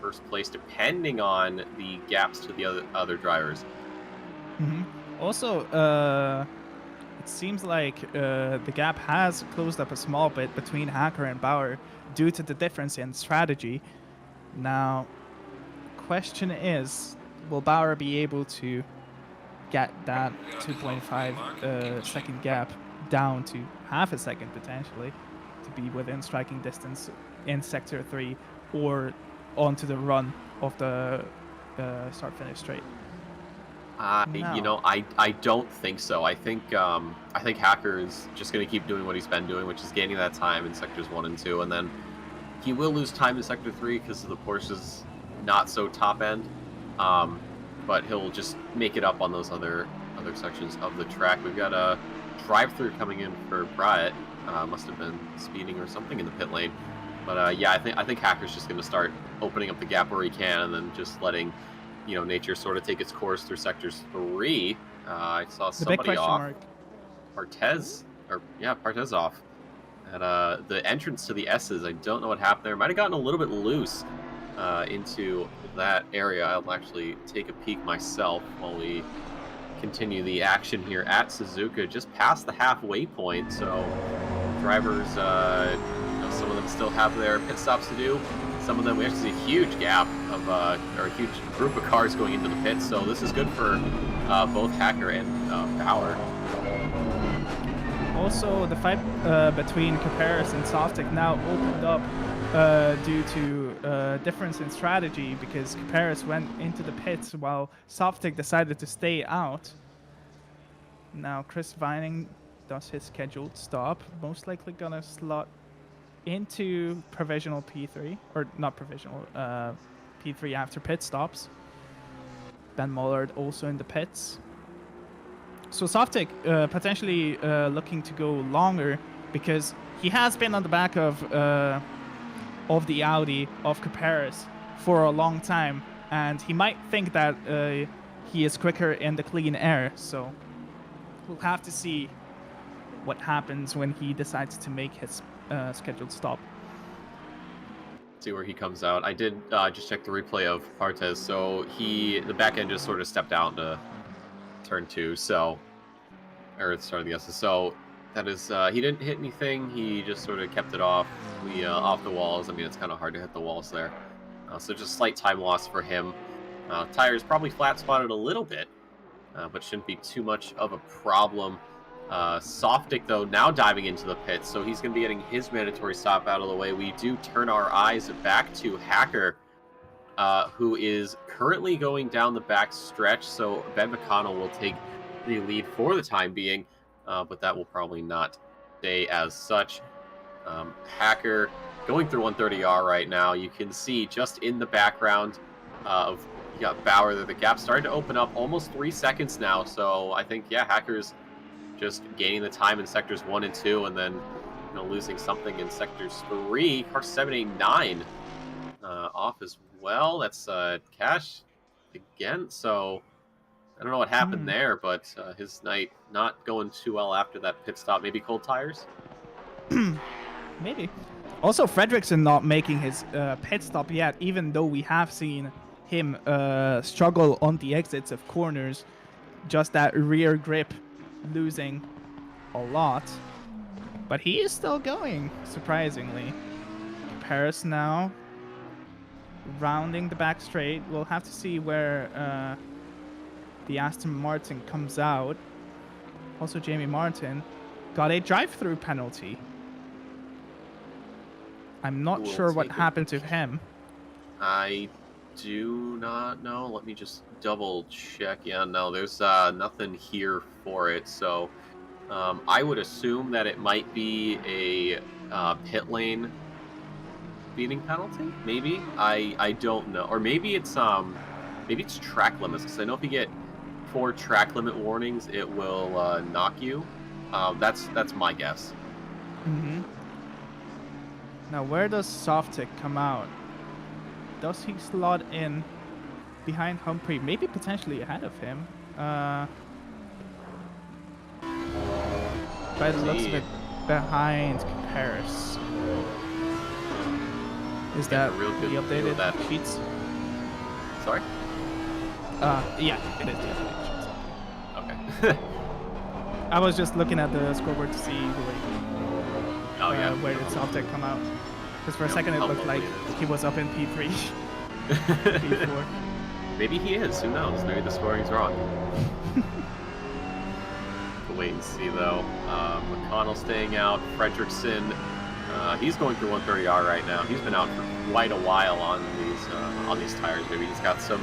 first place, depending on the gaps to the other drivers. Also, it seems like the gap has closed up a small bit between Hacker and Bauer due to the difference in strategy. Now, question is, will Bauer be able to get that 2.5 second gap down to half a second potentially to be within striking distance in Sector 3 or onto the run of the start-finish straight? I don't think so. I think Hacker is just going to keep doing what he's been doing, which is gaining that time in sectors 1 and 2, and then he will lose time in sector 3 because the Porsche's not so top end. But he'll just make it up on those other sections of the track. We've got a drive-through coming in for Bryett. Must have been speeding or something in the pit lane. But yeah, I think Hacker's just going to start opening up the gap where he can, and then just letting nature sort of take its course through sectors 3. I saw somebody off. Partez off. At the entrance to the S's, I don't know what happened there. Might have gotten a little bit loose into that area. I'll actually take a peek myself while we continue the action here at Suzuka, just past the halfway point. So drivers, some of them still have their pit stops to do. Some of them, we actually see a huge gap of, or a huge group of cars going into the pits. So this is good for both Hacker and Bauer. Also, the fight between Kukuris and Softick now opened up due to difference in strategy because Kukuris went into the pits while Softick decided to stay out. Now Chris Vining does his scheduled stop, most likely gonna slot into provisional P3, or not provisional, P3 after pit stops. Ben Mullard also in the pits. So Softick potentially looking to go longer because he has been on the back of the Audi of Kukuris for a long time, and he might think that he is quicker in the clean air. So we'll have to see what happens when he decides to make his scheduled stop. See where he comes out. I did just check the replay of Partez. So the back end just sort of stepped out into turn 2. So, or started the SS. So that is, he didn't hit anything. He just sort of kept it off the walls. I mean, it's kind of hard to hit the walls there. So just slight time loss for him. Tires probably flat spotted a little bit, but shouldn't be too much of a problem. Softick, though, now diving into the pits, so he's going to be getting his mandatory stop out of the way. We do turn our eyes back to Hacker, who is currently going down the back stretch, so Ben Mcconnell will take the lead for the time being, but that will probably not stay as such. Hacker going through 130R right now. You can see just in the background you got Bauer there. The gap starting to open up, almost 3 seconds now, so I think, yeah, Hacker's just gaining the time in sectors 1 and 2, and then losing something in sectors 3. Car 789 off as well. That's Cash again. So I don't know what happened there, but his night not going too well after that pit stop. Maybe cold tires? Maybe. Also, Fredrickson not making his pit stop yet, even though we have seen him struggle on the exits of corners. Just that rear grip losing a lot, but he is still going, surprisingly. Paris now rounding the back straight. We'll have to see where the Aston Martin comes out. Also, Jamie Martin got a drive-through penalty. I'm not sure what happened to him. I do not know. Let me just double check. Yeah, no, there's nothing here for it. So I would assume that it might be a pit lane speeding penalty. Maybe I don't know, or maybe it's track limits. Because I know if you get 4 track limit warnings, it will knock you. That's my guess. Mm-hmm. Now, where does Softick come out? Does he slot in behind Humphrey? Maybe potentially ahead of him. By the looks of it, behind Paris. Is that real good the feel updated that- sheets? Sorry. Yeah, it is the updated sheets. Okay. I was just looking at the scoreboard to see Oh yeah. where did Softick come out. Because for a Yep, second it how looked like lovely it is. he was up in P3, P4. Maybe he is. Who knows? Maybe the scoring's wrong. We'll wait and see though. Mcconnell staying out. Fredrickson, he's going through 130R right now. He's been out for quite a while on these tires. Maybe he's got some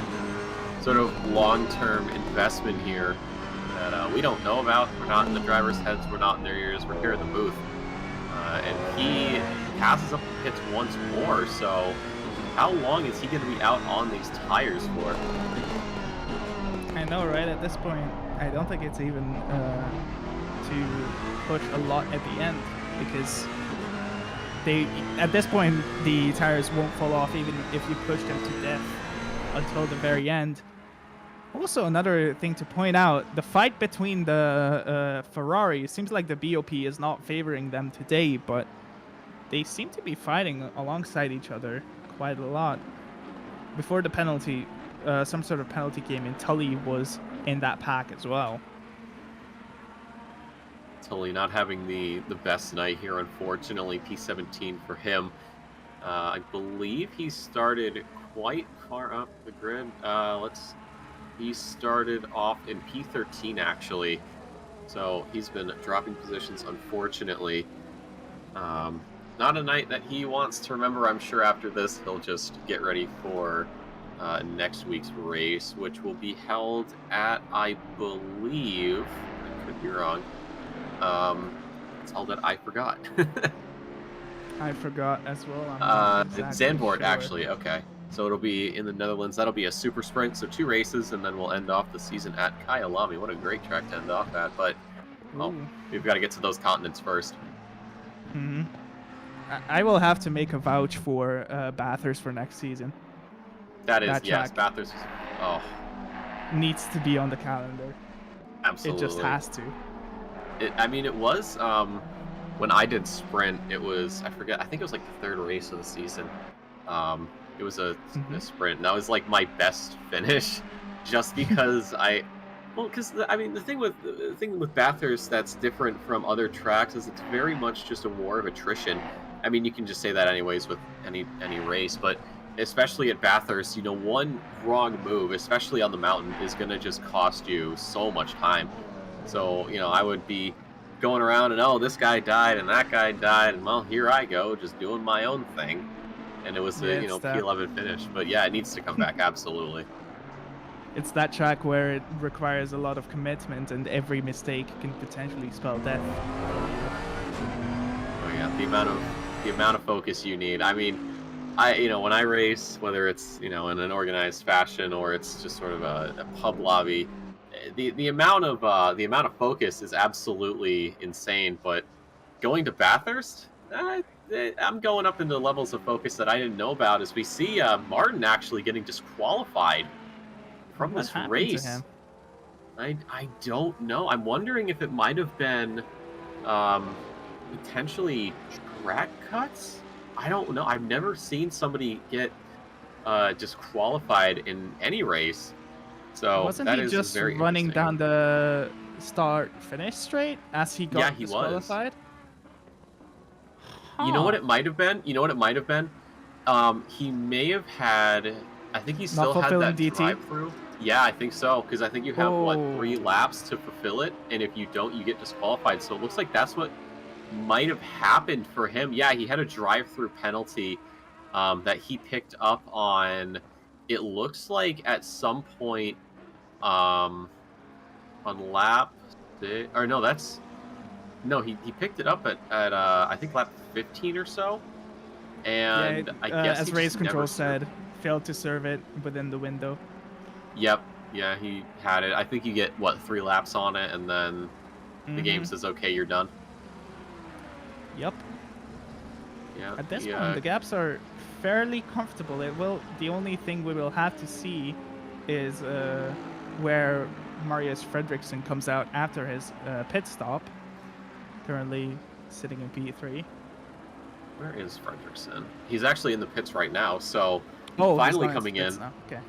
sort of long-term investment here that we don't know about. We're not in the driver's heads. We're not in their ears. We're here in the booth. And he passes up the pits once more. So how long is he going to be out on these tires for? I know, right? At this point, I don't think it's even to push a lot at the end, because at this point the tires won't fall off even if you push them to death until the very end. Also, another thing to point out, the fight between the Ferrari, seems like the BOP is not favoring them today, but they seem to be fighting alongside each other quite a lot. Before the penalty, some sort of penalty came in, Tully was in that pack as well. Tully not having the best night here, unfortunately. P17 for him. I believe he started quite far up the grid. He started off in P13 actually, so he's been dropping positions, unfortunately. Not a night that he wants to remember. I'm sure after this he'll just get ready for next week's race, which will be held at, I believe, I could be wrong, it's held at I forgot. I forgot as well. I'm not exactly Zandvoort, sure. actually. Okay, so it'll be in the Netherlands. That'll be a super sprint, so 2 races, and then we'll end off the season at Kyalami. What a great track to end off at, but well, Ooh. we've got to get to those continents first. Mm-hmm. I will have to make a vouch for Bathurst for next season. That is, That yes, track. Bathurst. Oh, Needs to be on the calendar. absolutely. It just has to. I mean, it was, when I did sprint, it was, I forget, I think it was like the 3rd race of the season. It was a sprint, and that was like my best finish, just because I mean, the thing with Bathurst that's different from other tracks is it's very much just a war of attrition. I mean, you can just say that anyways with any race, but especially at Bathurst, you know, one wrong move, especially on the mountain, is going to just cost you so much time. So, you know, I would be going around and, oh, this guy died and that guy died, and well, here I go, just doing my own thing. And it was a, P11 finish. But yeah, it needs to come back, absolutely. It's that track where it requires a lot of commitment, and every mistake can potentially spell death. Oh yeah, the amount of focus you need. I mean, when I race, whether it's, in an organized fashion or it's just sort of a pub lobby, the amount of focus is absolutely insane. But going to Bathurst, I'm going up into levels of focus that I didn't know about, as we see Martin actually getting disqualified from this race. To him? I don't know. I'm wondering if it might have been potentially track cuts. I don't know. I've never seen somebody get disqualified in any race. So wasn't that he is just very running interesting. down the start-finish straight as he got Yeah, he was. disqualified? You know what it might have been? He may have had. I think he still had that DT? drive-through. Yeah, I think so, because I think you have, Oh. 3 laps to fulfill it, and if you don't, you get disqualified. So it looks like that's what might have happened for him. Yeah, he had a drive-through penalty that he picked up on it looks like at some point on lap or no, that's no, he picked it up at I think lap 15 or so, Yeah, and I guess as he race just never control served. said, failed to serve it within the window. Yep, yeah, he had it. I think you get what 3 laps on it, and then the game Mhm. says, "Okay, you're done." Yep. Yeah, At this he, point, the gaps are fairly comfortable. The only thing we will have to see is where Marius Fredriksson comes out after his pit stop. Currently sitting in P3. where is Fredrickson? He's actually in the pits right now, so he's Oh, he's finally not in coming pits in. now. Okay.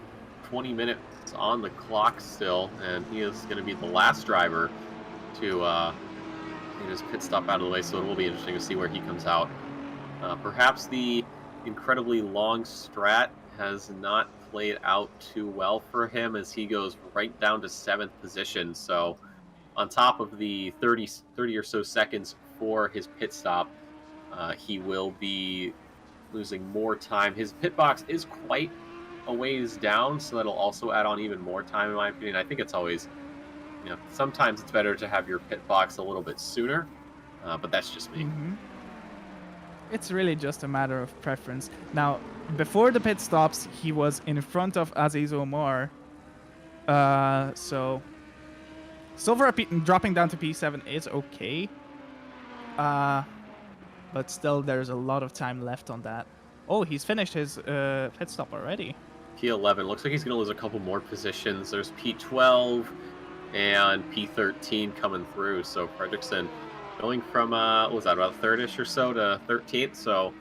20 minutes on the clock still, and he is going to be the last driver to get his pit stop out of the way, so it will be interesting to see where he comes out. Perhaps the incredibly long strat has not played out too well for him as he goes right down to 7th position. So on top of the 30 or so seconds for his pit stop, he will be losing more time. His pit box is quite a ways down, so that'll also add on even more time, in my opinion. I think it's always, sometimes it's better to have your pit box a little bit sooner, but that's just me. Mm-hmm. It's really just a matter of preference. Now, before the pit stops, he was in front of Aziz Omar. So far, dropping down to P7 is okay. But still, there's a lot of time left on that. Oh, he's finished his pit stop already. P11 looks like he's going to lose a couple more positions. There's P12 and P13 coming through. So Fredrickson going from what was that, about 3rd-ish or so to 13th. So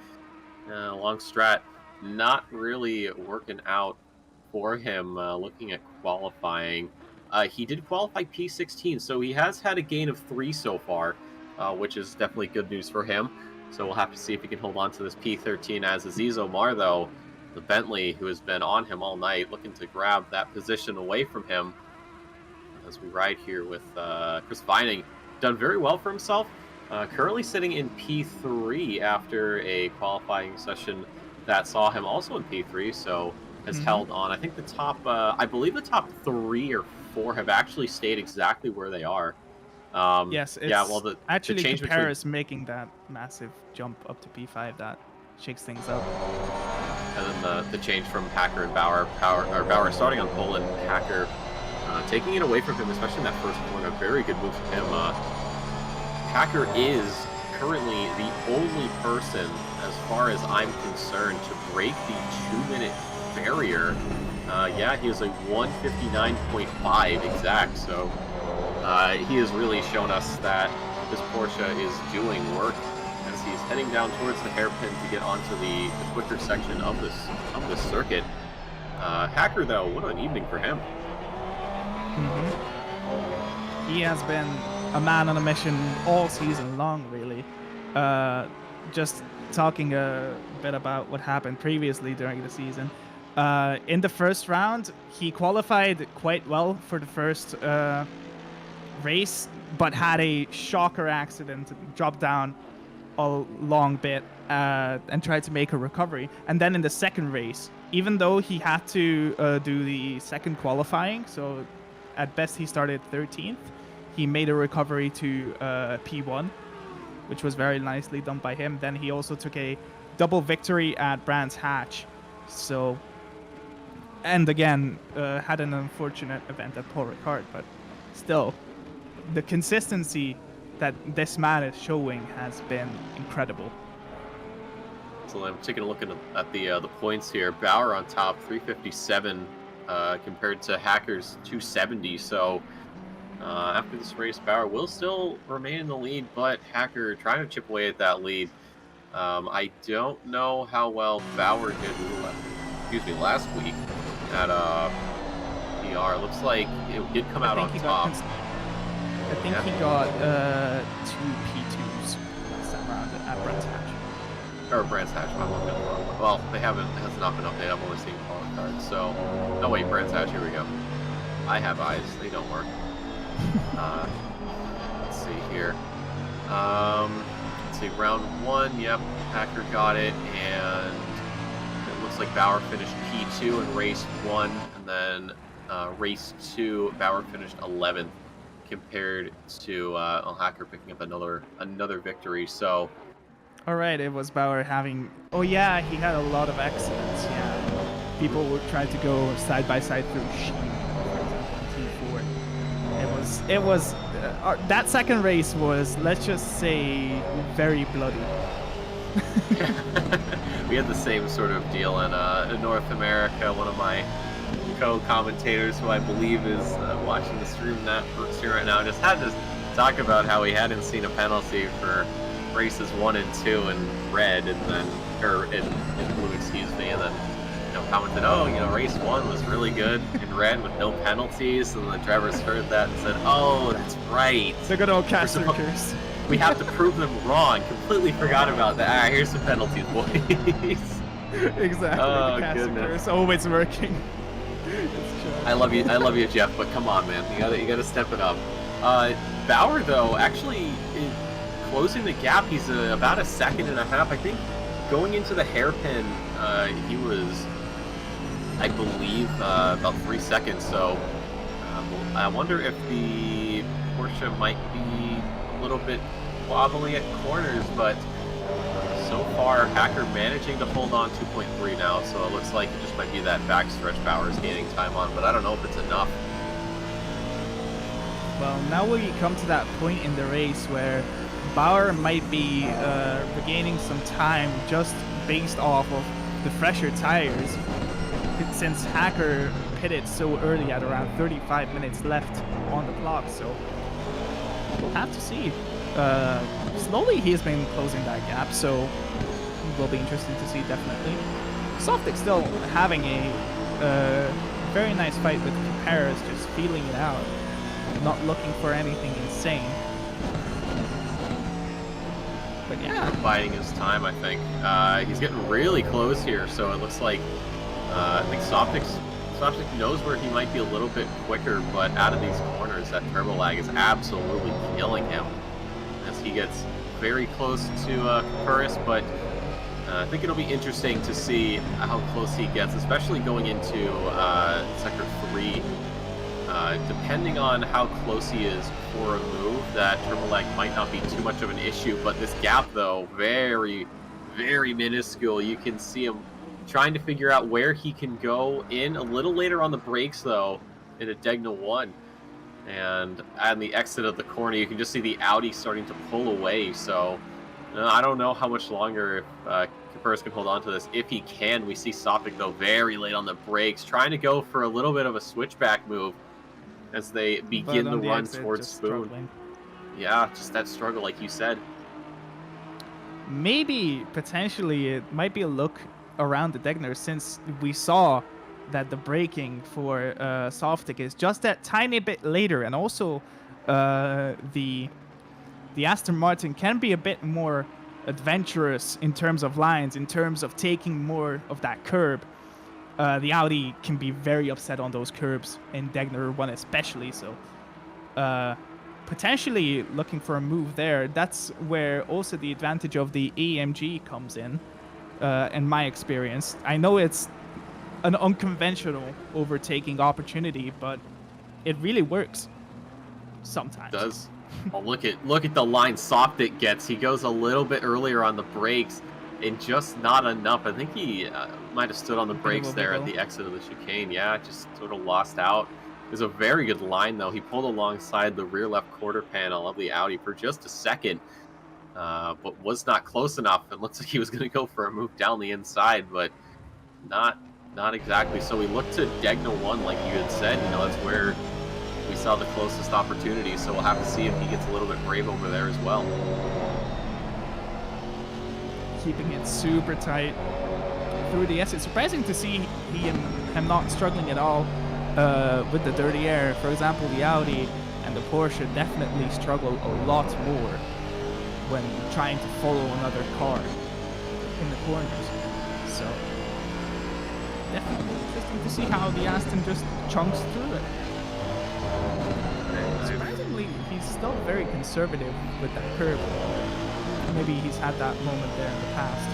long strat, not really working out for him. Looking at qualifying, he did qualify P16, so he has had a gain of 3 so far, which is definitely good news for him. So we'll have to see if he can hold on to this P13. As Aziz Omar, though, the Bentley, who has been on him all night, looking to grab that position away from him. As we ride here with Chris Vining, done very well for himself. Currently sitting in P3 after a qualifying session that saw him also in P3, so has held on. I think the top, I believe the top 3 or 4 have actually stayed exactly where they are. Yes, it's yeah, well, the actually change Paris making that massive jump up to P5 that shakes things up. And then the change from Hacker and Bauer, Bauer starting on pole and Hacker taking it away from him, especially in that first corner. Very good move from him. Hacker is currently the only person, as far as I'm concerned, to break the 2-minute barrier. Yeah, he is a 1:59.5 exact, so he has really shown us that this Porsche is doing work as he's heading down towards the hairpin to get onto the quicker section of this circuit. Hacker, though, what an evening for him. He has been a man on a mission all season long, really. Just talking a bit about what happened previously during the season. In the first round, he qualified quite well for the first race, but had a shocker accident, dropped down a long bit, and tried to make a recovery. And then in the second race, even though he had to do the second qualifying, so at best he started 13th, he made a recovery to P1, which was very nicely done by him. Then he also took a double victory at Brands Hatch. So, and again, had an unfortunate event at Paul Ricard, but still, the consistency that this man is showing has been incredible. So I'm taking a look at the points here. Bauer on top, 357 compared to Hacker's 270. So after this race, Bauer will still remain in the lead, but Hacker trying to chip away at that lead. I don't know how well Bauer did, last week at PR. Looks like it did come out on top. I think he got 2 P2s last time around at Brands Hatch. Or Brands Hatch, if I'm looking at the wrong one. Well, it has not been updated. I've only seen calling cards. So, oh wait, Brands Hatch, here we go. I have eyes. They don't work. Let's see here. Let's see, round 1, yep, Hacker got it, and it looks like Bauer finished P2 in race 1, and then race 2, Bauer finished 11th, compared to Hacker picking up another victory. So, All right, it was Bauer having. Oh yeah, he had a lot of accidents. Yeah, people would try to go side by side through Sheen, for example, in T4. It was that second race was, let's just say, very bloody. we had the same sort of deal in North America. One of my co-commentators, who I believe is watching the stream right now, just had to talk about how he hadn't seen a penalty for races 1 and 2 in red, and then in blue, excuse me, and then commented, oh, race 1 was really good in red with no penalties, and the drivers heard that and said, oh, that's right. The good old Caster curse. We have to prove them wrong. Completely forgot about that. Here's some penalties, boys. Exactly. Oh, the Caster goodness. curse always working. I love you, Jeff. But come on, man. You gotta step it up. Bauer, though, actually closing the gap. He's about a second and a half. I think going into the hairpin, he was, I believe, about 3 seconds. So I wonder if the Porsche might be a little bit wobbly at corners, but so far Hacker managing to hold on 2.3 now, so it looks like it just might be that backstretch Bauer's gaining time on, but I don't know if it's enough. Well, now we come to that point in the race where Bauer might be regaining some time just based off of the fresher tires, since Hacker pitted so early at around 35 minutes left on the clock, so we'll have to see. Slowly he's been closing that gap, so it will be interesting to see, definitely. Softick still having a very nice fight with Paris, just feeling it out, not looking for anything insane. But yeah, biding his time, I think. He's getting really close here, so it looks like I think Softick knows where he might be a little bit quicker, but out of these corners, that turbo lag is absolutely killing him as he gets very close to Paris. But I think it'll be interesting to see how close he gets, especially going into Sector 3. Depending on how close he is for a move, that turbo lag might not be too much of an issue, but this gap, though, very, very minuscule. You can see him trying to figure out where he can go in a little later on the brakes, though, in a Degna 1. And on the exit of the corner, you can just see the Audi starting to pull away. So I don't know how much longer Caperas can hold on to this. If he can, we see Softick, though, very late on the brakes, trying to go for a little bit of a switchback move as they begin the run towards Spoon. Struggling. Yeah, just that struggle, like you said. Maybe, potentially, it might be a look around the Degner, since we saw that the braking for Softick is just that tiny bit later, and also the Aston Martin can be a bit more adventurous in terms of lines, in terms of taking more of that curb. The Audi can be very upset on those curbs in Degner 1 especially, so potentially looking for a move there. That's where also the advantage of the AMG comes in my experience. I know it's an unconventional overtaking opportunity, but it really works sometimes. It does. Well, look at the line Softick gets. He goes a little bit earlier on the brakes, and just not enough. I think he might have stood on the brakes there at the exit of the chicane. Yeah, just sort of lost out. It was a very good line, though. He pulled alongside the rear left quarter panel of the Audi for just a second, but was not close enough. It looks like he was going to go for a move down the inside, but not exactly. So we looked to Degna 1, like you had said. That's where we saw the closest opportunity. So we'll have to see if he gets a little bit brave over there as well. Keeping it super tight through the S. It's surprising to see him not struggling at all with the dirty air. For example, the Audi and the Porsche definitely struggle a lot more when trying to follow another car in the corners. So definitely interesting to see how the Aston just chunks through it. Surprisingly, he's still very conservative with that curve. Maybe he's had that moment there in the past.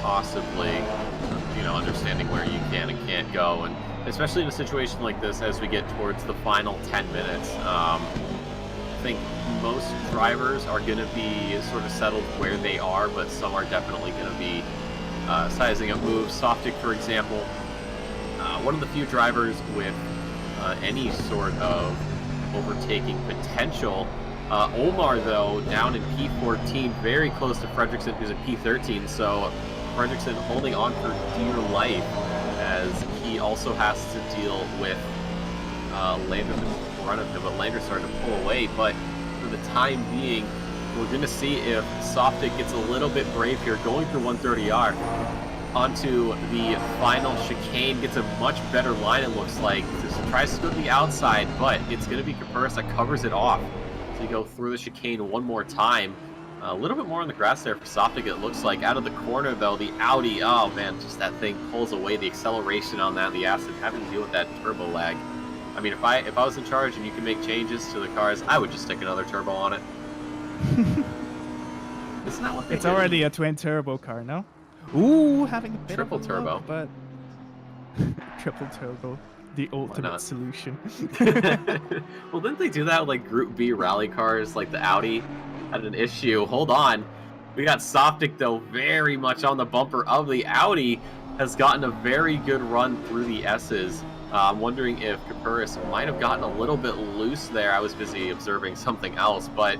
possibly, understanding where you can and can't go, and especially in a situation like this, as we get towards the final 10 minutes, I think most drivers are going to be sort of settled where they are, but some are definitely going to be sizing up moves. Softick, for example, one of the few drivers with any sort of overtaking potential. Omar, though, down in P14, very close to Fredrickson, who's in P13, so Fredrickson holding on for dear life as he also has to deal with Lander in front of him, but Lander starting to pull away. But for the time being, we're going to see if Softick gets a little bit brave here, going through 130R onto the final chicane, gets a much better line, it looks like. Just tries to go to the outside, but it's going to be Caperis that covers it off. So you go through the chicane one more time. A little bit more on the grass there for Softick, it looks like. Out of the corner, though, the Audi, oh man, just that thing pulls away. The acceleration on that, the acid, having to deal with that turbo lag. I mean, if I was in charge and you can make changes to the cars, I would just stick another turbo on it. Isn't that what they It's did? already a twin turbo car, no? Ooh, having a bit Triple of a turbo. look, but triple turbo, the ultimate not? solution. Well, didn't they do that with like Group B rally cars, like the Audi had an issue? Hold on. We got Softick, though, very much on the bumper of the Audi, has gotten a very good run through the S's. I'm wondering if Caperis might have gotten a little bit loose there. I was busy observing something else, but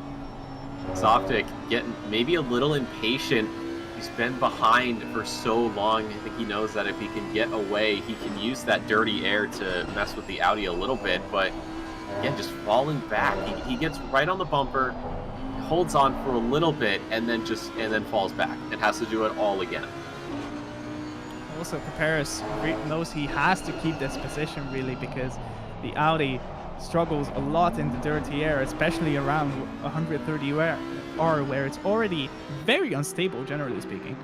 Softick getting maybe a little impatient. He's been behind for so long. I think he knows that if he can get away, he can use that dirty air to mess with the Audi a little bit. But again, just falling back. He gets right on the bumper, holds on for a little bit, and then falls back and has to do it all again. Also, Caperis knows he has to keep this position, really, because the Audi struggles a lot in the dirty air, especially around 130 R, where it's already very unstable, generally speaking.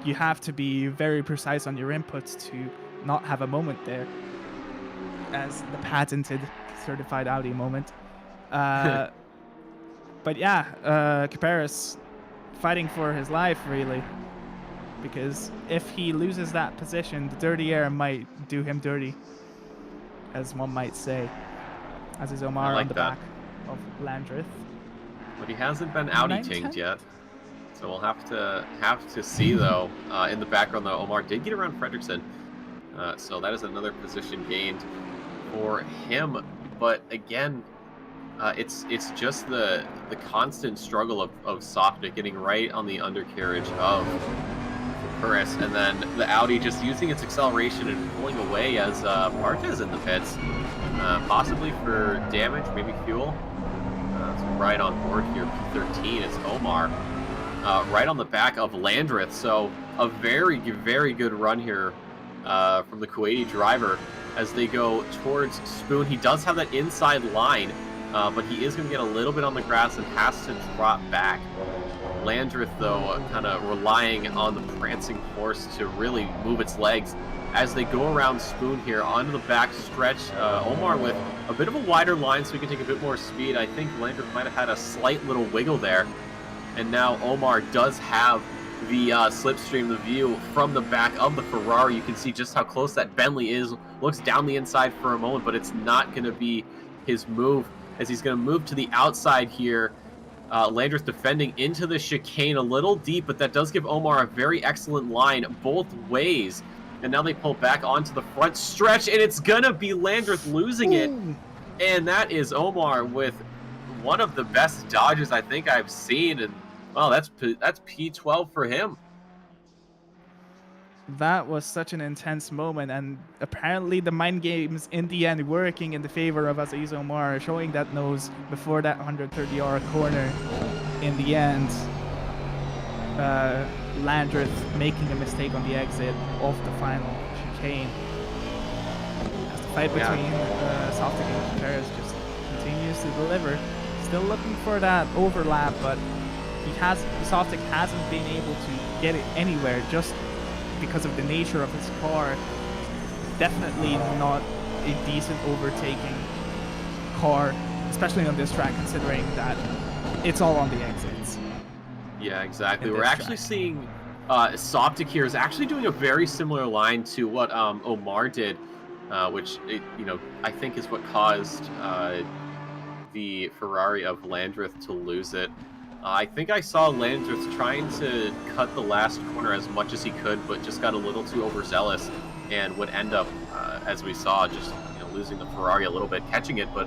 You have to be very precise on your inputs to not have a moment there, as the patented certified Audi moment. But yeah, Caperis fighting for his life, really, because if he loses that position, the dirty air might do him dirty, as one might say, as is Omar like on the that. back of Landreth. But he hasn't been Audi-tinged yet, so we'll have to see, though. In the background, though, Omar did get around Fredrickson, so that is another position gained for him. But again, it's just the constant struggle of Softick getting right on the undercarriage of Caperis, and then the Audi just using its acceleration and pulling away as Partez in the pits, possibly for damage, maybe fuel. So right on board here, P13, it's Omar, right on the back of Landreth. So a very, very good run here from the Kuwaiti driver as they go towards Spoon. He does have that inside line, but he is going to get a little bit on the grass and has to drop back. Landreth, though, kind of relying on the prancing horse to really move its legs as they go around Spoon here onto the back stretch. Omar with a bit of a wider line so he can take a bit more speed. I think Landreth might have had a slight little wiggle there. And now Omar does have the slipstream, the view from the back of the Ferrari. You can see just how close that Bentley is. Looks down the inside for a moment, but it's not going to be his move as he's going to move to the outside here. Landreth defending into the chicane a little deep, but that does give Omar a very excellent line both ways. And now they pull back onto the front stretch, and it's going to be Landreth losing it. And that is Omar with one of the best dodges I think I've seen. And, well, that's P12 for him. That was such an intense moment, and apparently the mind games in the end working in the favor of Aziz Omar, showing that nose before that 130R corner. In the end, Landreth making a mistake on the exit of the final chicane. As the fight between Softick and Caperis just continues to deliver. Still looking for that overlap, but Softick hasn't been able to get it anywhere just because of the nature of his car. Definitely not a decent overtaking car, especially on this track, considering that it's all on the exits. Yeah, exactly. We're actually seeing Softick here is actually doing a very similar line to what Omar did, which, I think is what caused the Ferrari of Landreth to lose it. I think I saw Landreth trying to cut the last corner as much as he could, but just got a little too overzealous and would end up, as we saw, just losing the Ferrari a little bit, catching it, but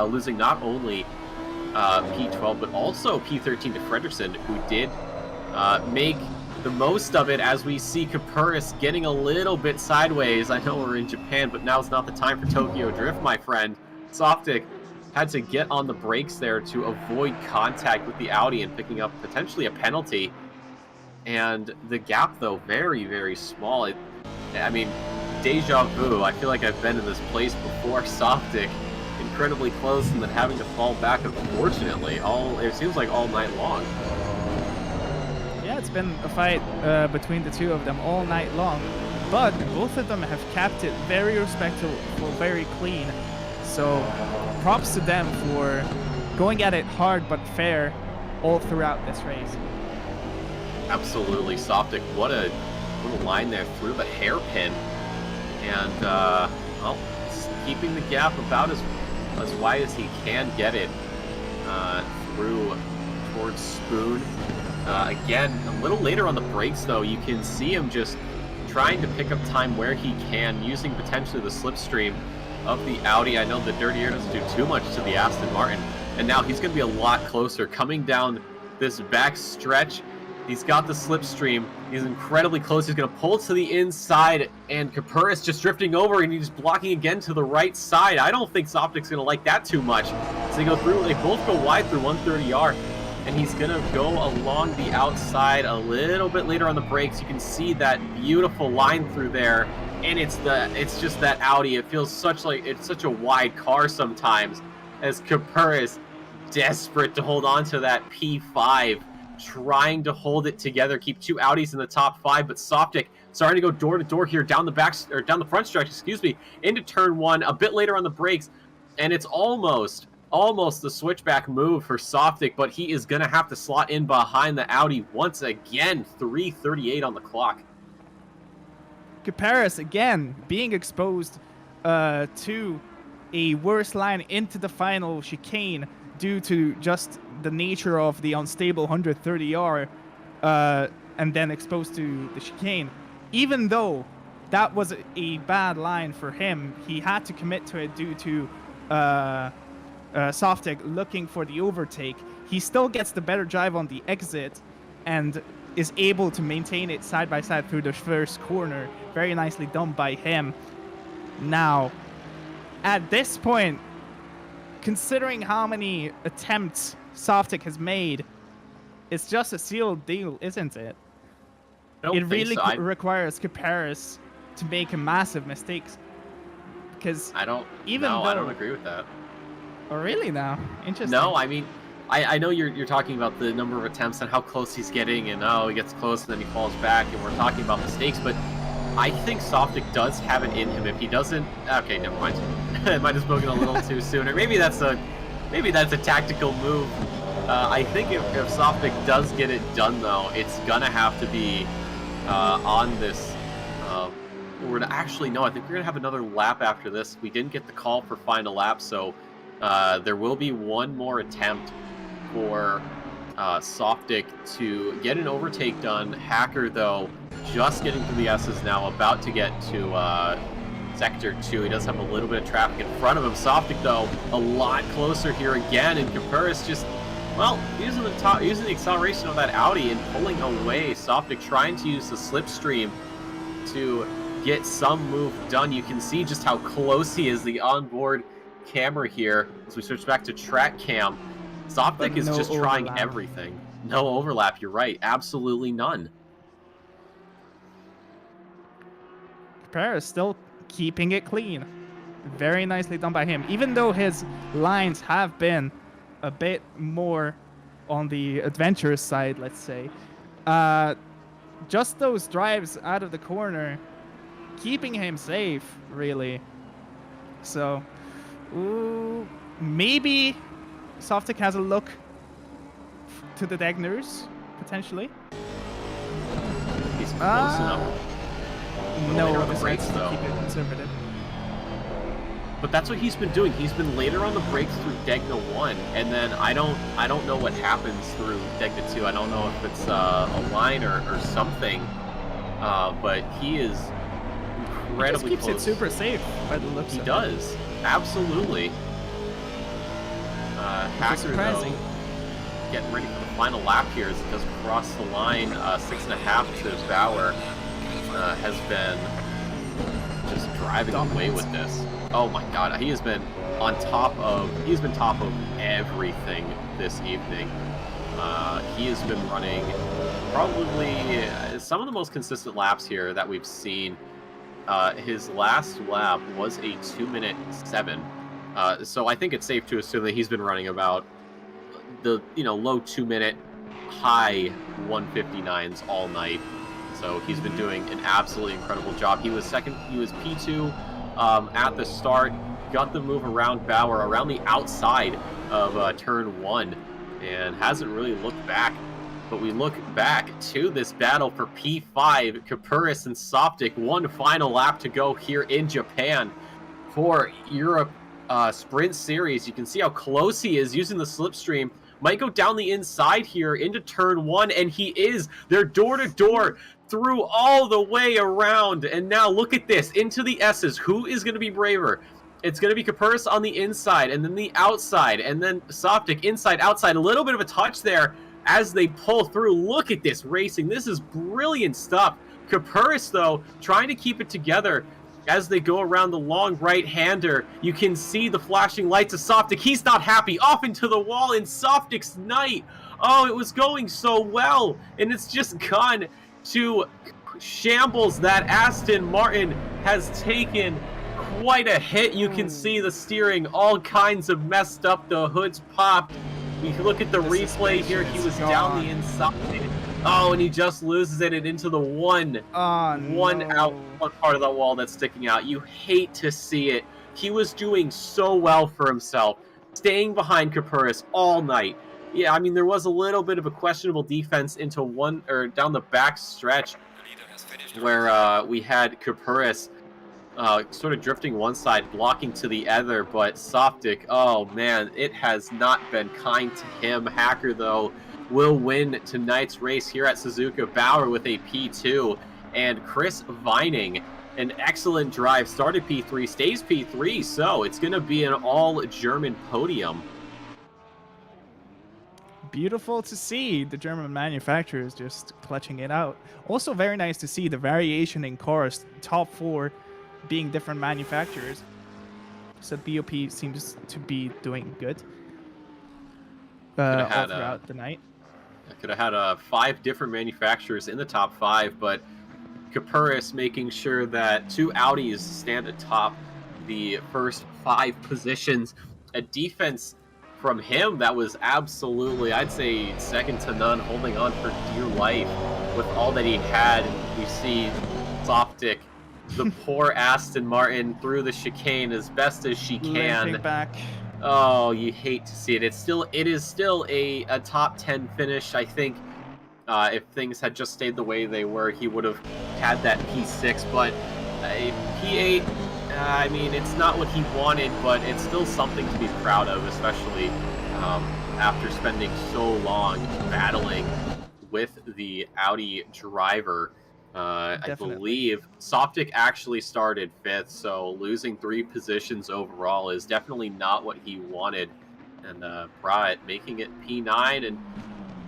losing not only P12 but also P13 to Frederiksen, who did make the most of it, as we see Kapuris getting a little bit sideways. I know we're in Japan, but now's not the time for Tokyo Drift, my friend. Softick had to get on the brakes there to avoid contact with the Audi and picking up potentially a penalty. And the gap, though, very, very small. I mean, deja vu. I feel like I've been in this place before. Softick incredibly close and then having to fall back, unfortunately, it seems like all night long. Yeah, it's been a fight between the two of them all night long, but both of them have kept it very respectful, very clean. So props to them for going at it hard but fair all throughout this race. Absolutely. Softick, what a line there through the hairpin. And, well, keeping the gap about as wide as he can get it through towards Spoon. Again, a little later on the brakes, though, you can see him just trying to pick up time where he can, using potentially the slipstream of the Audi. I know the Dirty Air doesn't do too much to the Aston Martin, and now he's going to be a lot closer coming down this back stretch. He's got the slipstream. He's incredibly close. He's going to pull to the inside, and Kapuris just drifting over, and he's blocking again to the right side. I don't think Softick's going to like that too much. So they go through. They both go wide through 130R, and he's going to go along the outside a little bit later on the brakes. You can see that beautiful line through there, and it's just that Audi. It feels such a wide car sometimes, as Kapuris desperate to hold on to that P5. Trying to hold it together, keep two Audis in the top 5, but Softick starting to go door to door here down the front stretch, into turn 1, a bit later on the brakes, and it's almost the switchback move for Softick, but he is going to have to slot in behind the Audi once again. 3:38 on the clock. Kapuris again being exposed to a worse line into the final chicane due to just the nature of the unstable 130R, and then exposed to the chicane. Even though that was a bad line for him, he had to commit to it due to Softick looking for the overtake. He still gets the better drive on the exit and is able to maintain it side by side through the first corner. Very nicely done by him. Now, at this point, considering how many attempts Softick has made, it's just a sealed deal, isn't it? It really requires Kapuris to make a massive mistakes, because I don't agree with that. Oh, really? Now, interesting. No, I mean, I know you're talking about the number of attempts and how close he's getting, and he gets close and then he falls back, and we're talking about mistakes, but I think Softick does have it in him. If he doesn't, okay, never mind. I might have spoken a little too soon, or maybe that's a tactical move. I think if Softick does get it done, though, it's gonna have to be on this. Actually, no, I think we're gonna have another lap after this. We didn't get the call for final lap, so there will be one more attempt for Softick to get an overtake done. Hacker, though, just getting through the S's now, about to get to Sector 2. He does have a little bit of traffic in front of him. Softick, though, a lot closer here again, and Kapuris just, well, using the acceleration of that Audi and pulling away. Softick trying to use the slipstream to get some move done. You can see just how close he is, the onboard camera here, as we switch back to track cam. Softick is just trying everything. No overlap, you're right. Absolutely none. Kapuris still keeping it clean. Very nicely done by him. Even though his lines have been a bit more on the adventurous side, let's say. Just those drives out of the corner, keeping him safe, really. So, maybe Softick has a look to the Dagners, potentially. close enough. No, later on the decides brakes, to though. keep it conservative. But that's what he's been doing. He's been later on the brakes through Degna 1, and then I don't know what happens through Degna 2. I don't know if it's a line or something, but he is incredibly He just keeps close. it super safe by the looks He of it. does, absolutely. Hacker, surprising. though, getting ready for the final lap here as it does cross the line. 6.5 to Bauer has been just driving away with this. Oh my God, he has been top of everything this evening. He has been running probably some of the most consistent laps here that we've seen. His last lap was a 2-minute 7. So I think it's safe to assume that he's been running about the low 2-minute, high 159s all night. So he's been doing an absolutely incredible job. He was P2 at the start, got the move around Bauer around the outside of turn 1, and hasn't really looked back. But we look back to this battle for P5, Kapuris and Softick. One final lap to go here in Japan for Europe Sprint Series. You can see how close he is using the slipstream. Might go down the inside here into turn 1, and he is. They're door-to-door through all the way around. And now look at this, into the S's. Who is going to be braver? It's going to be Kapuris on the inside, and then the outside, and then Softick inside, outside. A little bit of a touch there as they pull through. Look at this racing. This is brilliant stuff. Kapuris, though, trying to keep it together as they go around the long right-hander. You can see the flashing lights of Softick. He's not happy. Off into the wall in Softick's night. Oh, it was going so well, and it's just gone to shambles. That Aston Martin has taken quite a hit. You can see the steering all kinds of messed up. The hood's popped. We can look at the replay here. He was down the inside. Oh, and he just loses it and into the one part of the wall that's sticking out. You hate to see it. He was doing so well for himself, staying behind Kapuris all night. Yeah, I mean, there was a little bit of a questionable defense into down the back stretch where we had Kapuris sort of drifting one side, blocking to the other, but Softick, oh man, it has not been kind to him. Hacker, though, will win tonight's race here at Suzuka. Bauer with a P2, and Chris Vining, an excellent drive, started P3, stays P3, so it's going to be an all-German podium. Beautiful to see the German manufacturers just clutching it out. Also very nice to see the variation in cars, top 4 being different manufacturers. So BOP seems to be doing good all throughout the night. I could have had 5 different manufacturers in the top 5, but Kapuris making sure that 2 Audis stand atop the first 5 positions. A defense from him that was absolutely, I'd say, second to none, holding on for dear life with all that he had. We see Softick, the poor Aston Martin, through the chicane as best as she can. Limping back. Oh, you hate to see it. It is still a top 10 finish. I think if things had just stayed the way they were, he would have had that P6. But a P8, I mean, it's not what he wanted, but it's still something to be proud of, especially after spending so long battling with the Audi driver. I believe Softick actually started 5th, so losing 3 positions overall is definitely not what he wanted. And Bryant making it P9, and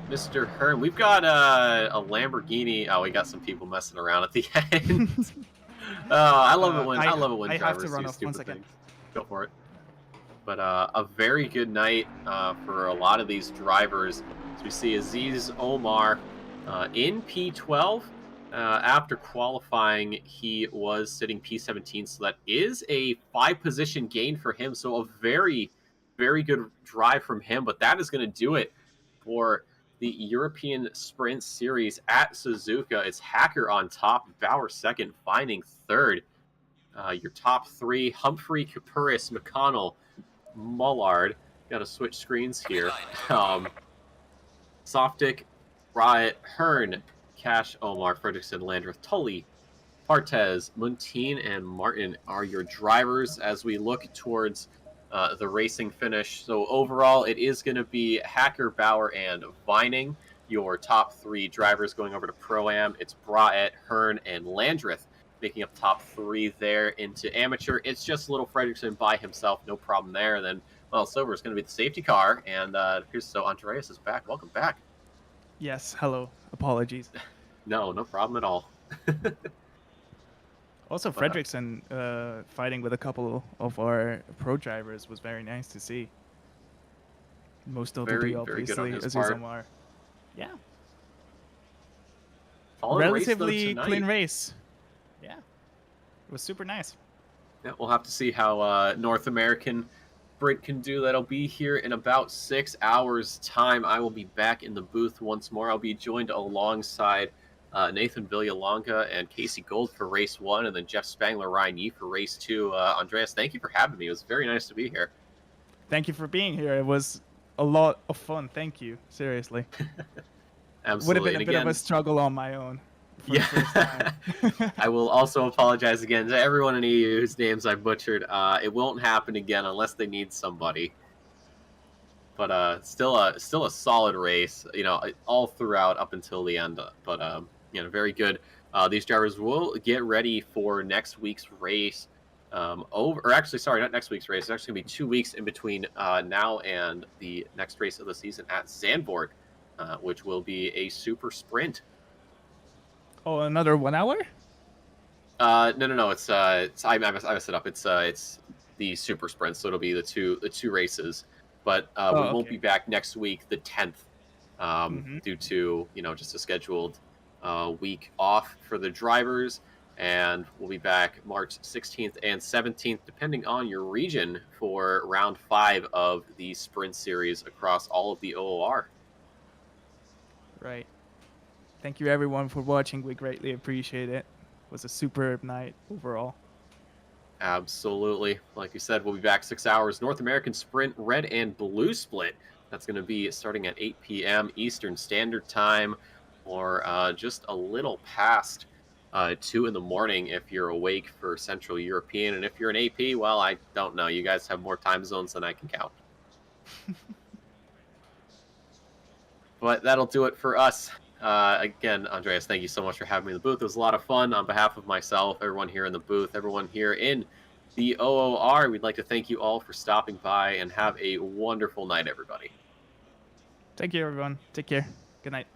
Mr. Hearn. We've got a Lamborghini. Oh, we got some people messing around at the end. I love it when drivers do stupid things. Go for it. But a very good night for a lot of these drivers. As we see Aziz Omar in P12. After qualifying, he was sitting P17, so that is a 5-position gain for him. So a very, very good drive from him. But that is going to do it for the European Sprint Series at Suzuka. It's Hacker on top, Bauer second, Vining third. Your top 3, Humphrey, Kapuris, Mcconnell, Mullard. Got to switch screens here. Softick, Riot, Hearn, Cash, Omar, Fredrickson, Landreth, Tully, Partez, Muntean, and Martin are your drivers as we look towards the racing finish. So overall, it is going to be Hacker, Bauer, and Vining, your top 3 drivers going over to Pro-Am. It's Braet, Hearn, and Landreth making up top 3 there into amateur. It's just little Fredrickson by himself, no problem there. And then, well, Silver is going to be the safety car, and it appears so. Andreas is back. Welcome back. Yes, hello. Apologies. No problem at all. Also, Fredrickson fighting with a couple of our pro drivers was very nice to see. Most notably, obviously, Aziz Omar. Yeah. Relatively clean race. Yeah. It was super nice. Yeah, we'll have to see how North American Sprint can do. That'll be here in about 6 hours' time. I will be back in the booth once more. I'll be joined alongside Nathan Villalonga and Casey Gold for race 1, and then Jeff Spangler, Ryan Yee for race 2. Andreas, thank you for having me. It was very nice to be here. Thank you for being here. It was a lot of fun. Thank you. Seriously. Absolutely. Would have been a bit of a struggle on my own. Yeah. I will also apologize again to everyone in EU whose names I butchered. It won't happen again unless they need somebody. But still a solid race, you know, all throughout up until the end. But you know, very good. These drivers will get ready for next week's race. Sorry, not next week's race. It's actually gonna be 2 weeks in between now and the next race of the season at Zandvoort, which will be a super sprint. Oh, another 1 hour? No. It's I messed it up. It's the super sprint, so it'll be the two races. But we won't be back next week, the 10th, due to, you know, just a scheduled week off for the drivers. And we'll be back March 16th and 17th, depending on your region, for round 5 of the Sprint Series across all of the OOR. Right. Thank you, everyone, for watching. We greatly appreciate it. It was a superb night overall. Absolutely. Like you said, we'll be back 6 hours. North American Sprint Red and Blue Split. That's going to be starting at 8 p.m. Eastern Standard Time, or just a little past 2 in the morning if you're awake for Central European. And if you're an AP, well, I don't know. You guys have more time zones than I can count. But that'll do it for us. Again, Andreas, thank you so much for having me in the booth. It was a lot of fun. On behalf of myself, everyone here in the booth, everyone here in the OOR, we'd like to thank you all for stopping by, and have a wonderful night, everybody. Thank you, everyone. Take care. Good night.